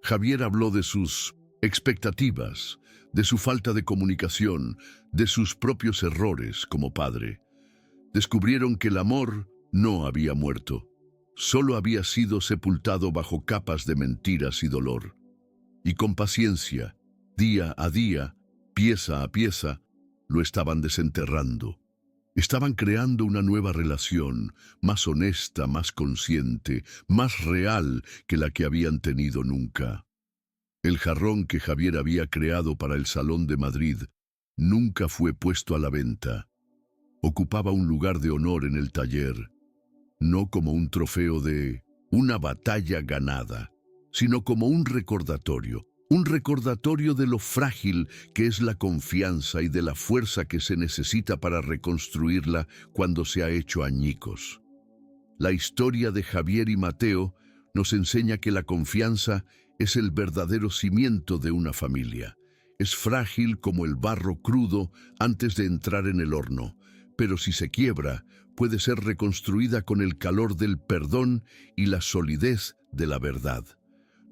Javier habló de sus expectativas, de su falta de comunicación, de sus propios errores como padre. Descubrieron que el amor no había muerto, solo había sido sepultado bajo capas de mentiras y dolor. Y con paciencia, día a día, pieza a pieza, lo estaban desenterrando. Estaban creando una nueva relación, más honesta, más consciente, más real que la que habían tenido nunca. El jarrón que Javier había creado para el Salón de Madrid nunca fue puesto a la venta. Ocupaba un lugar de honor en el taller, no como un trofeo de una batalla ganada, sino como un recordatorio, Un recordatorio de lo frágil que es la confianza y de la fuerza que se necesita para reconstruirla cuando se ha hecho añicos. La historia de Javier y Mateo nos enseña que la confianza es el verdadero cimiento de una familia. Es frágil como el barro crudo antes de entrar en el horno, pero si se quiebra, puede ser reconstruida con el calor del perdón y la solidez de la verdad.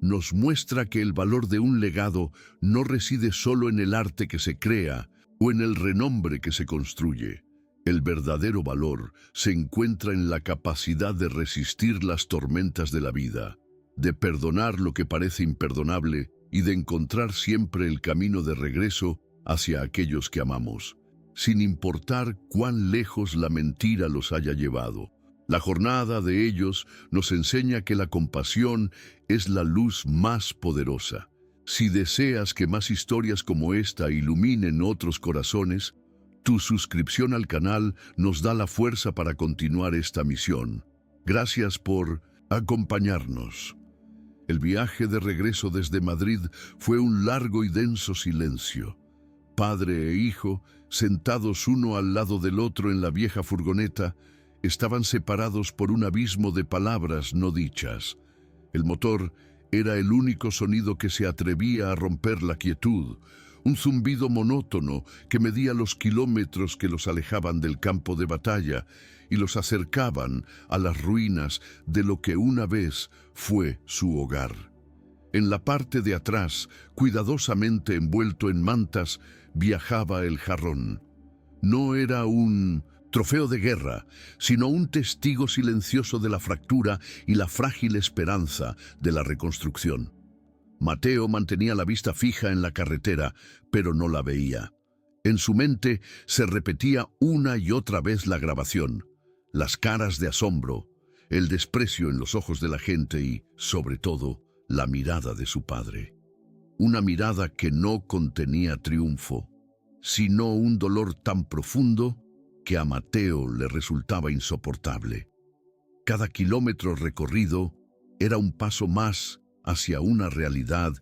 Nos muestra que el valor de un legado no reside solo en el arte que se crea o en el renombre que se construye. El verdadero valor se encuentra en la capacidad de resistir las tormentas de la vida, de perdonar lo que parece imperdonable y de encontrar siempre el camino de regreso hacia aquellos que amamos, sin importar cuán lejos la mentira los haya llevado. La jornada de ellos nos enseña que la compasión es la luz más poderosa. Si deseas que más historias como esta iluminen otros corazones, tu suscripción al canal nos da la fuerza para continuar esta misión. Gracias por acompañarnos. El viaje de regreso desde Madrid fue un largo y denso silencio. Padre e hijo, sentados uno al lado del otro en la vieja furgoneta, estaban separados por un abismo de palabras no dichas. El motor era el único sonido que se atrevía a romper la quietud, un zumbido monótono que medía los kilómetros que los alejaban del campo de batalla y los acercaban a las ruinas de lo que una vez fue su hogar. En la parte de atrás, cuidadosamente envuelto en mantas, viajaba el jarrón. No era un trofeo de guerra, sino un testigo silencioso de la fractura y la frágil esperanza de la reconstrucción. Mateo mantenía la vista fija en la carretera, pero no la veía. En su mente se repetía una y otra vez la grabación, las caras de asombro, el desprecio en los ojos de la gente y, sobre todo, la mirada de su padre. Una mirada que no contenía triunfo, sino un dolor tan profundo que a Mateo le resultaba insoportable. Cada kilómetro recorrido era un paso más hacia una realidad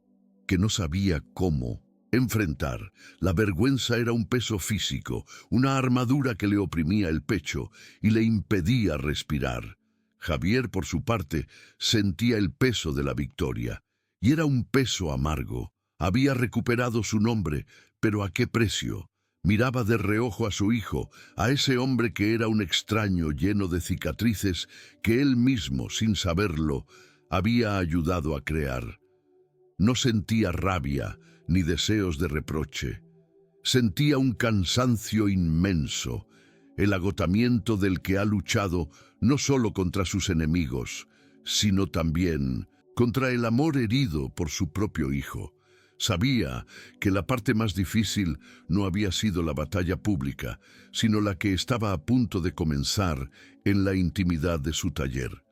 que no sabía cómo enfrentar. La vergüenza era un peso físico, una armadura que le oprimía el pecho y le impedía respirar. Javier, por su parte, sentía el peso de la victoria, y era un peso amargo. Había recuperado su nombre, pero ¿a qué precio? Miraba de reojo a su hijo, a ese hombre que era un extraño lleno de cicatrices que él mismo, sin saberlo, había ayudado a crear. No sentía rabia ni deseos de reproche. Sentía un cansancio inmenso, el agotamiento del que ha luchado no solo contra sus enemigos, sino también contra el amor herido por su propio hijo. Sabía que la parte más difícil no había sido la batalla pública, sino la que estaba a punto de comenzar en la intimidad de su taller.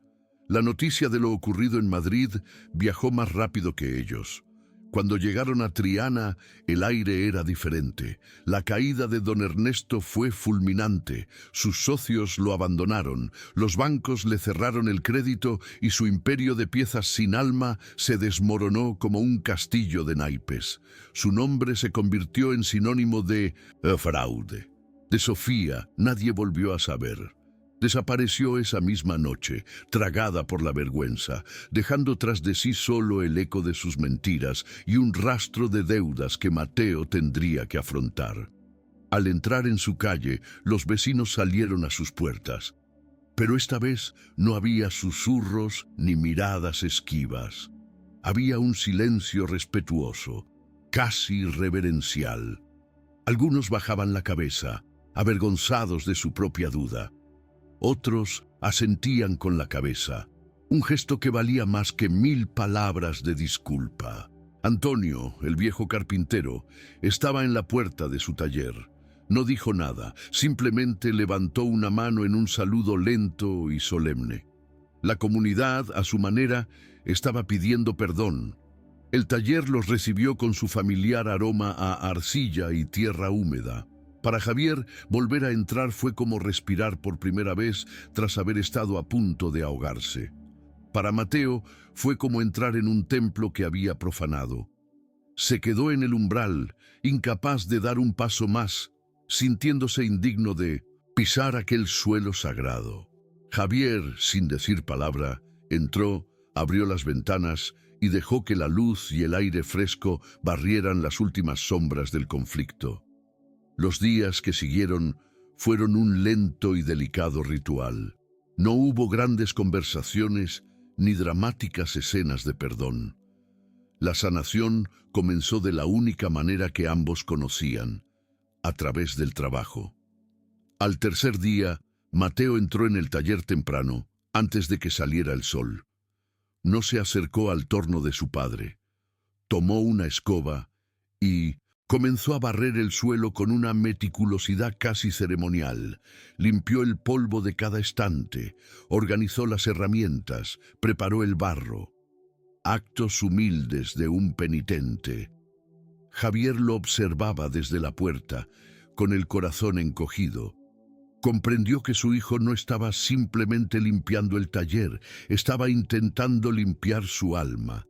La noticia de lo ocurrido en Madrid viajó más rápido que ellos. Cuando llegaron a Triana, el aire era diferente. La caída de don Ernesto fue fulminante. Sus socios lo abandonaron, los bancos le cerraron el crédito y su imperio de piezas sin alma se desmoronó como un castillo de naipes. Su nombre se convirtió en sinónimo de fraude. De Sofía nadie volvió a saber. Desapareció esa misma noche, tragada por la vergüenza, dejando tras de sí solo el eco de sus mentiras y un rastro de deudas que Mateo tendría que afrontar. Al entrar en su calle, los vecinos salieron a sus puertas, pero esta vez no había susurros ni miradas esquivas. Había un silencio respetuoso, casi reverencial. Algunos bajaban la cabeza, avergonzados de su propia duda. Otros asentían con la cabeza, un gesto que valía más que 1000 palabras de disculpa. Antonio, el viejo carpintero, estaba en la puerta de su taller. No dijo nada, simplemente levantó una mano en un saludo lento y solemne. La comunidad, a su manera, estaba pidiendo perdón. El taller los recibió con su familiar aroma a arcilla y tierra húmeda. Para Javier, volver a entrar fue como respirar por primera vez tras haber estado a punto de ahogarse. Para Mateo, fue como entrar en un templo que había profanado. Se quedó en el umbral, incapaz de dar un paso más, sintiéndose indigno de pisar aquel suelo sagrado. Javier, sin decir palabra, entró, abrió las ventanas y dejó que la luz y el aire fresco barrieran las últimas sombras del conflicto. Los días que siguieron fueron un lento y delicado ritual. No hubo grandes conversaciones ni dramáticas escenas de perdón. La sanación comenzó de la única manera que ambos conocían, a través del trabajo. Al tercer día, Mateo entró en el taller temprano, antes de que saliera el sol. No se acercó al torno de su padre. Tomó una escoba y comenzó a barrer el suelo con una meticulosidad casi ceremonial. Limpió el polvo de cada estante, organizó las herramientas, preparó el barro. Actos humildes de un penitente. Javier lo observaba desde la puerta, con el corazón encogido. Comprendió que su hijo no estaba simplemente limpiando el taller, estaba intentando limpiar su alma.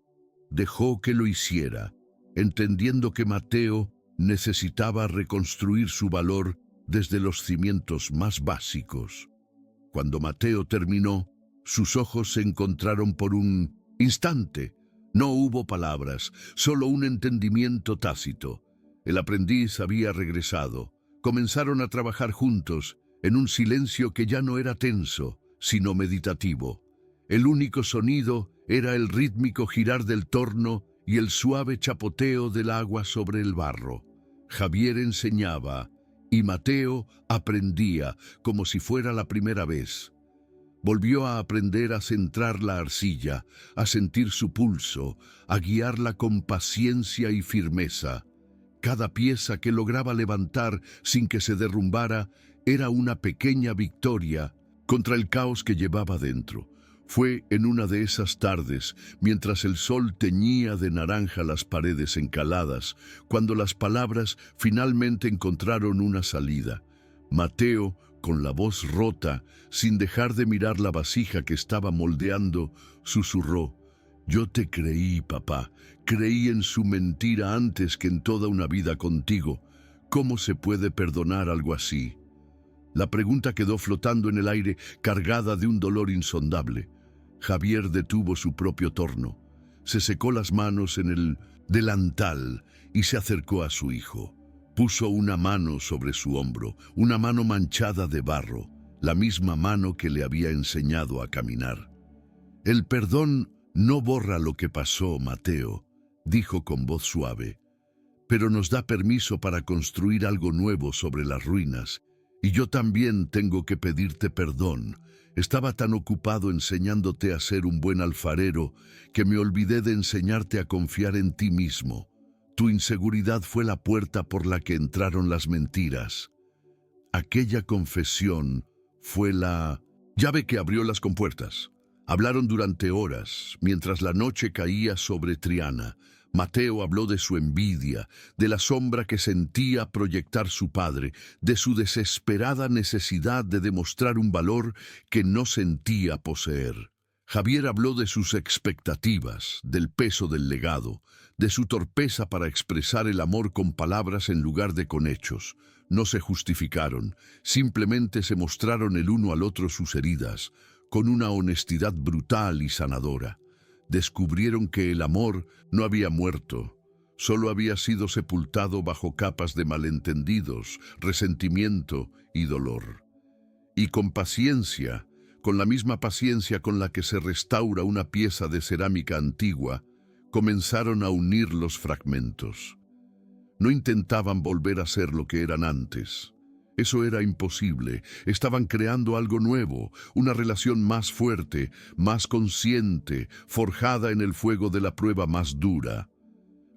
Dejó que lo hiciera, entendiendo que Mateo necesitaba reconstruir su valor desde los cimientos más básicos. Cuando Mateo terminó, sus ojos se encontraron por un instante. No hubo palabras, solo un entendimiento tácito. El aprendiz había regresado. Comenzaron a trabajar juntos, en un silencio que ya no era tenso, sino meditativo. El único sonido era el rítmico girar del torno y el suave chapoteo del agua sobre el barro. Javier enseñaba y Mateo aprendía como si fuera la primera vez. Volvió a aprender a centrar la arcilla, a sentir su pulso, a guiarla con paciencia y firmeza. Cada pieza que lograba levantar sin que se derrumbara era una pequeña victoria contra el caos que llevaba dentro. Fue en una de esas tardes, mientras el sol teñía de naranja las paredes encaladas, cuando las palabras finalmente encontraron una salida. Mateo, con la voz rota, sin dejar de mirar la vasija que estaba moldeando, susurró: «Yo te creí, papá. Creí en su mentira antes que en toda una vida contigo. ¿Cómo se puede perdonar algo así?». La pregunta quedó flotando en el aire, cargada de un dolor insondable. Javier detuvo su propio torno, se secó las manos en el delantal y se acercó a su hijo. Puso una mano sobre su hombro, una mano manchada de barro, la misma mano que le había enseñado a caminar. «El perdón no borra lo que pasó, Mateo», dijo con voz suave, «pero nos da permiso para construir algo nuevo sobre las ruinas. Y yo también tengo que pedirte perdón. Estaba tan ocupado enseñándote a ser un buen alfarero que me olvidé de enseñarte a confiar en ti mismo. Tu inseguridad fue la puerta por la que entraron las mentiras. Aquella confesión fue la llave que abrió las compuertas». Hablaron durante horas, mientras la noche caía sobre Triana. Mateo habló de su envidia, de la sombra que sentía proyectar su padre, de su desesperada necesidad de demostrar un valor que no sentía poseer. Javier habló de sus expectativas, del peso del legado, de su torpeza para expresar el amor con palabras en lugar de con hechos. No se justificaron, simplemente se mostraron el uno al otro sus heridas, con una honestidad brutal y sanadora. Descubrieron que el amor no había muerto, solo había sido sepultado bajo capas de malentendidos, resentimiento y dolor. Y con paciencia, con la misma paciencia con la que se restaura una pieza de cerámica antigua, comenzaron a unir los fragmentos. No intentaban volver a ser lo que eran antes. Eso era imposible. Estaban creando algo nuevo, una relación más fuerte, más consciente, forjada en el fuego de la prueba más dura.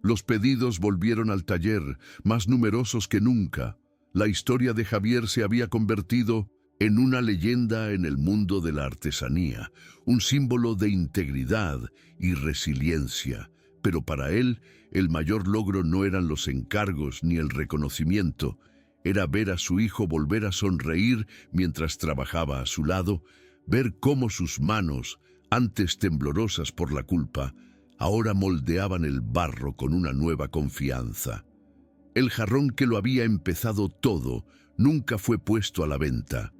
Los pedidos volvieron al taller, más numerosos que nunca. La historia de Javier se había convertido en una leyenda en el mundo de la artesanía, un símbolo de integridad y resiliencia. Pero para él, el mayor logro no eran los encargos ni el reconocimiento. Era ver a su hijo volver a sonreír mientras trabajaba a su lado, ver cómo sus manos, antes temblorosas por la culpa, ahora moldeaban el barro con una nueva confianza. El jarrón que lo había empezado todo nunca fue puesto a la venta.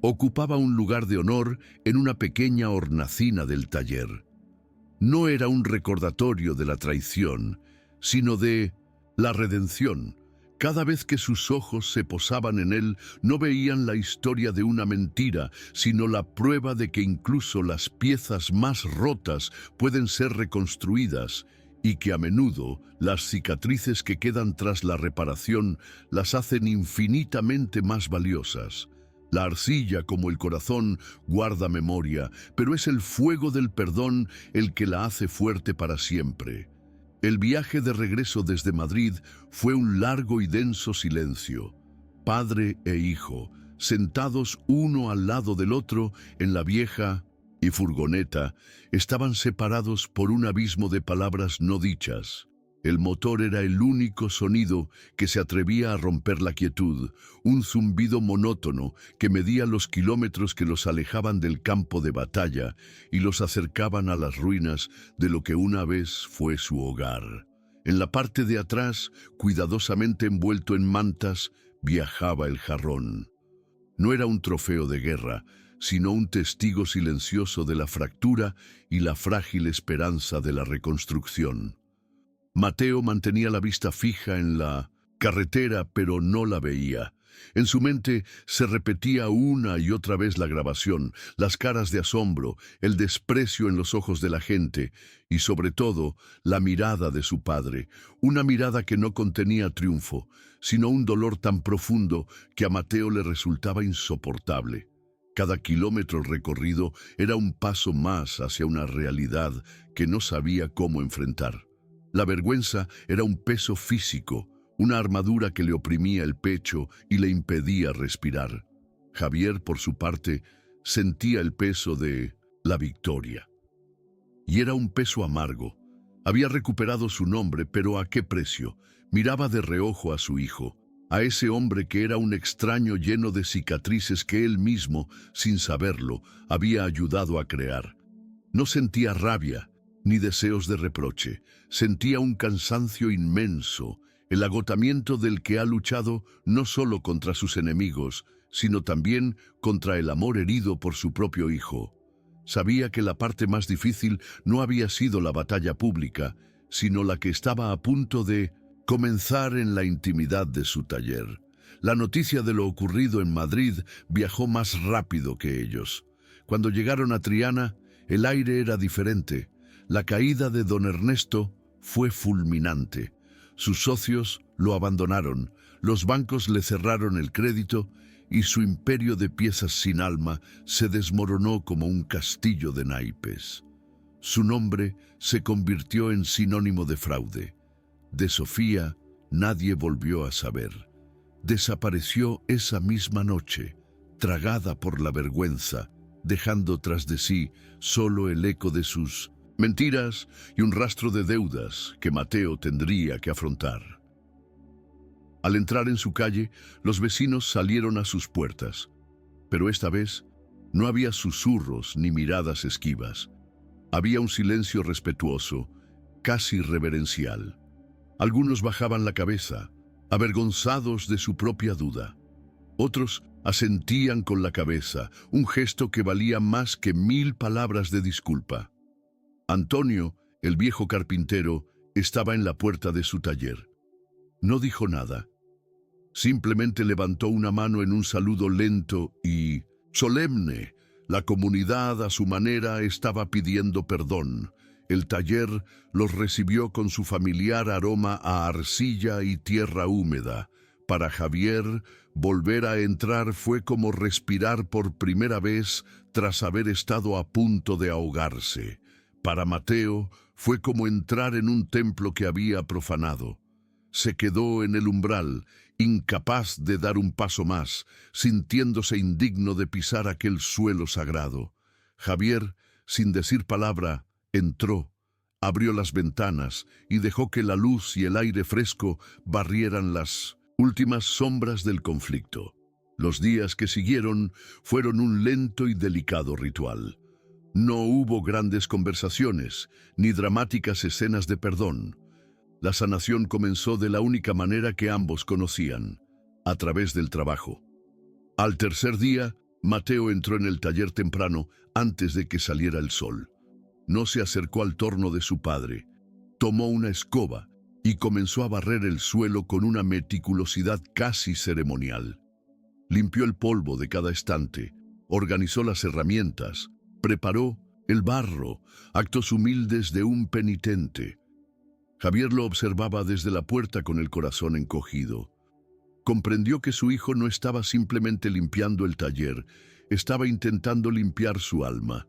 Ocupaba un lugar de honor en una pequeña hornacina del taller. No era un recordatorio de la traición, sino de la redención. Cada vez que sus ojos se posaban en él, no veían la historia de una mentira, sino la prueba de que incluso las piezas más rotas pueden ser reconstruidas y que a menudo las cicatrices que quedan tras la reparación las hacen infinitamente más valiosas. La arcilla, como el corazón, guarda memoria, pero es el fuego del perdón el que la hace fuerte para siempre. El viaje de regreso desde Madrid fue un largo y denso silencio. Padre e hijo, sentados uno al lado del otro en la vieja y furgoneta, estaban separados por un abismo de palabras no dichas. El motor era el único sonido que se atrevía a romper la quietud, un zumbido monótono que medía los kilómetros que los alejaban del campo de batalla y los acercaban a las ruinas de lo que una vez fue su hogar. En la parte de atrás, cuidadosamente envuelto en mantas, viajaba el jarrón. No era un trofeo de guerra, sino un testigo silencioso de la fractura y la frágil esperanza de la reconstrucción. Mateo mantenía la vista fija en la carretera, pero no la veía. En su mente se repetía una y otra vez la grabación, las caras de asombro, el desprecio en los ojos de la gente y, sobre todo, la mirada de su padre, una mirada que no contenía triunfo, sino un dolor tan profundo que a Mateo le resultaba insoportable. Cada kilómetro recorrido era un paso más hacia una realidad que no sabía cómo enfrentar. La vergüenza era un peso físico, una armadura que le oprimía el pecho y le impedía respirar. Javier, por su parte, sentía el peso de la victoria. Y era un peso amargo. Había recuperado su nombre, pero ¿a qué precio? Miraba de reojo a su hijo, a ese hombre que era un extraño lleno de cicatrices que él mismo, sin saberlo, había ayudado a crear. No sentía rabia ni deseos de reproche. Sentía un cansancio inmenso, el agotamiento del que ha luchado no solo contra sus enemigos, sino también contra el amor herido por su propio hijo. Sabía que la parte más difícil no había sido la batalla pública, sino la que estaba a punto de comenzar en la intimidad de su taller. La noticia de lo ocurrido en Madrid viajó más rápido que ellos. Cuando llegaron a Triana, el aire era diferente. La caída de don Ernesto fue fulminante. Sus socios lo abandonaron, los bancos le cerraron el crédito y su imperio de piezas sin alma se desmoronó como un castillo de naipes. Su nombre se convirtió en sinónimo de fraude. De Sofía nadie volvió a saber. Desapareció esa misma noche, tragada por la vergüenza, dejando tras de sí solo el eco de sus mentiras y un rastro de deudas que Mateo tendría que afrontar. Al entrar en su calle, los vecinos salieron a sus puertas, pero esta vez no había susurros ni miradas esquivas. Había un silencio respetuoso, casi reverencial. Algunos bajaban la cabeza, avergonzados de su propia duda. Otros asentían con la cabeza, un gesto que valía más que 1000 palabras de disculpa. Antonio, el viejo carpintero, estaba en la puerta de su taller. No dijo nada. Simplemente levantó una mano en un saludo lento y solemne. La comunidad, a su manera, estaba pidiendo perdón. El taller los recibió con su familiar aroma a arcilla y tierra húmeda. Para Javier, volver a entrar fue como respirar por primera vez tras haber estado a punto de ahogarse. Para Mateo fue como entrar en un templo que había profanado. Se quedó en el umbral, incapaz de dar un paso más, sintiéndose indigno de pisar aquel suelo sagrado. Javier, sin decir palabra, entró, abrió las ventanas y dejó que la luz y el aire fresco barrieran las últimas sombras del conflicto. Los días que siguieron fueron un lento y delicado ritual. No hubo grandes conversaciones, ni dramáticas escenas de perdón. La sanación comenzó de la única manera que ambos conocían, a través del trabajo. Al tercer día, Mateo entró en el taller temprano antes de que saliera el sol. No se acercó al torno de su padre. Tomó una escoba y comenzó a barrer el suelo con una meticulosidad casi ceremonial. Limpió el polvo de cada estante, organizó las herramientas, preparó el barro, actos humildes de un penitente. Javier lo observaba desde la puerta con el corazón encogido. Comprendió que su hijo no estaba simplemente limpiando el taller, estaba intentando limpiar su alma.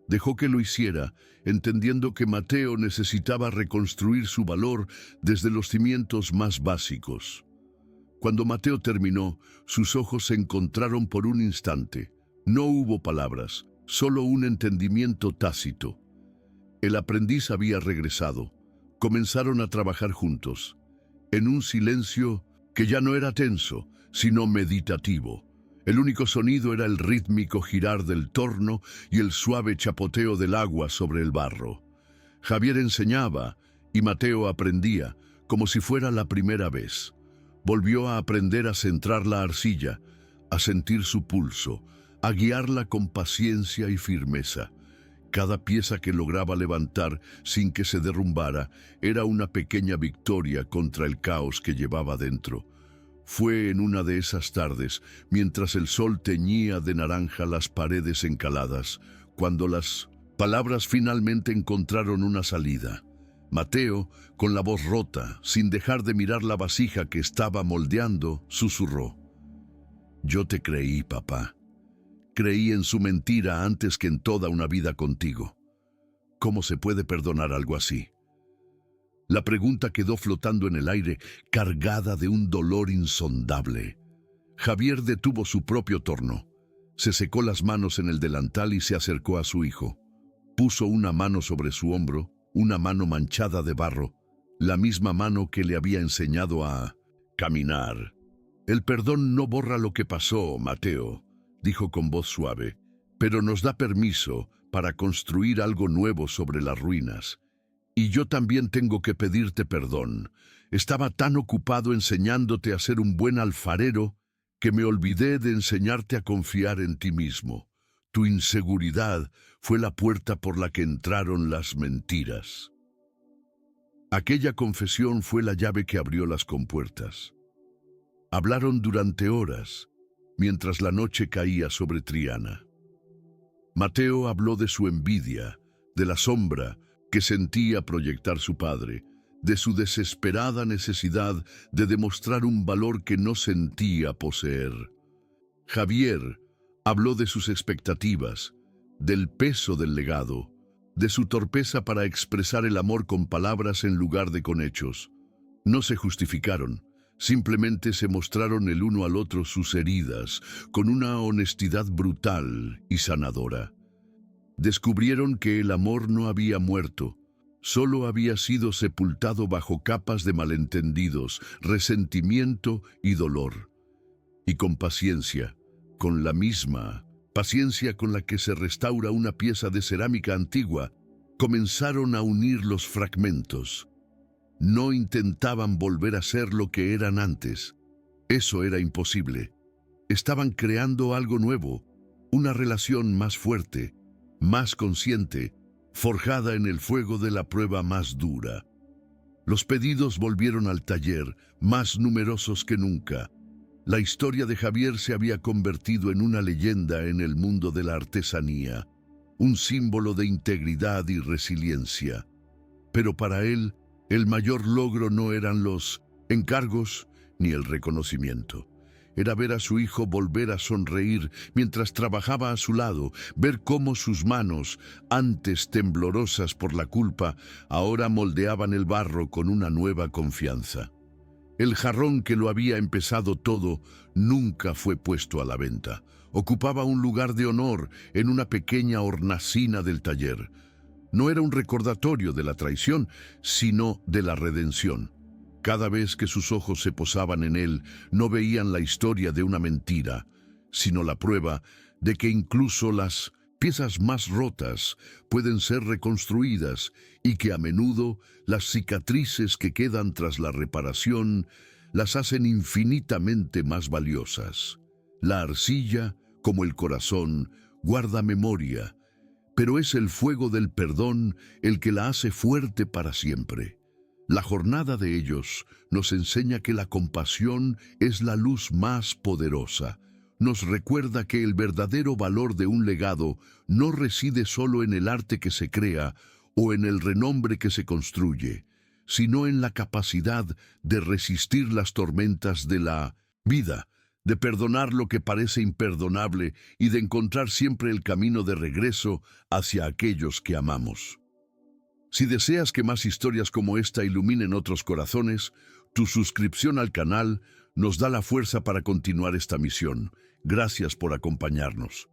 Dejó que lo hiciera, entendiendo que Mateo necesitaba reconstruir su valor desde los cimientos más básicos. Cuando Mateo terminó, sus ojos se encontraron por un instante. No hubo palabras, solo un entendimiento tácito. El aprendiz había regresado. Comenzaron a trabajar juntos, en un silencio que ya no era tenso, sino meditativo. El único sonido era el rítmico girar del torno y el suave chapoteo del agua sobre el barro. Javier enseñaba y Mateo aprendía, como si fuera la primera vez. Volvió a aprender a centrar la arcilla, a sentir su pulso, a guiarla con paciencia y firmeza. Cada pieza que lograba levantar sin que se derrumbara era una pequeña victoria contra el caos que llevaba dentro. Fue en una de esas tardes, mientras el sol teñía de naranja las paredes encaladas, cuando las palabras finalmente encontraron una salida. Mateo, con la voz rota, sin dejar de mirar la vasija que estaba moldeando, susurró: «Yo te creí, papá. Creí en su mentira antes que en toda una vida contigo. ¿Cómo se puede perdonar algo así?». La pregunta quedó flotando en el aire, cargada de un dolor insondable. Javier detuvo su propio torno. Se secó las manos en el delantal y se acercó a su hijo. Puso una mano sobre su hombro, una mano manchada de barro, la misma mano que le había enseñado a caminar. «El perdón no borra lo que pasó, Mateo», dijo con voz suave, «pero nos da permiso para construir algo nuevo sobre las ruinas. Y yo también tengo que pedirte perdón. Estaba tan ocupado enseñándote a ser un buen alfarero que me olvidé de enseñarte a confiar en ti mismo. Tu inseguridad fue la puerta por la que entraron las mentiras». Aquella confesión fue la llave que abrió las compuertas. Hablaron durante horas, mientras la noche caía sobre Triana. Mateo habló de su envidia, de la sombra que sentía proyectar su padre, de su desesperada necesidad de demostrar un valor que no sentía poseer. Javier habló de sus expectativas, del peso del legado, de su torpeza para expresar el amor con palabras en lugar de con hechos. No se justificaron, simplemente se mostraron el uno al otro sus heridas, con una honestidad brutal y sanadora. Descubrieron que el amor no había muerto, solo había sido sepultado bajo capas de malentendidos, resentimiento y dolor. Y con paciencia, con la misma paciencia con la que se restaura una pieza de cerámica antigua, comenzaron a unir los fragmentos. No intentaban volver a ser lo que eran antes. Eso era imposible. Estaban creando algo nuevo, una relación más fuerte, más consciente, forjada en el fuego de la prueba más dura. Los pedidos volvieron al taller, más numerosos que nunca. La historia de Javier se había convertido en una leyenda en el mundo de la artesanía, un símbolo de integridad y resiliencia. Pero para él, el mayor logro no eran los encargos ni el reconocimiento. Era ver a su hijo volver a sonreír mientras trabajaba a su lado, ver cómo sus manos, antes temblorosas por la culpa, ahora moldeaban el barro con una nueva confianza. El jarrón que lo había empezado todo nunca fue puesto a la venta. Ocupaba un lugar de honor en una pequeña hornacina del taller. No era un recordatorio de la traición, sino de la redención. Cada vez que sus ojos se posaban en él, no veían la historia de una mentira, sino la prueba de que incluso las piezas más rotas pueden ser reconstruidas y que a menudo las cicatrices que quedan tras la reparación las hacen infinitamente más valiosas. La arcilla, como el corazón, guarda memoria, pero es el fuego del perdón el que la hace fuerte para siempre. La jornada de ellos nos enseña que la compasión es la luz más poderosa. Nos recuerda que el verdadero valor de un legado no reside solo en el arte que se crea o en el renombre que se construye, sino en la capacidad de resistir las tormentas de la vida, de perdonar lo que parece imperdonable y de encontrar siempre el camino de regreso hacia aquellos que amamos. Si deseas que más historias como esta iluminen otros corazones, tu suscripción al canal nos da la fuerza para continuar esta misión. Gracias por acompañarnos.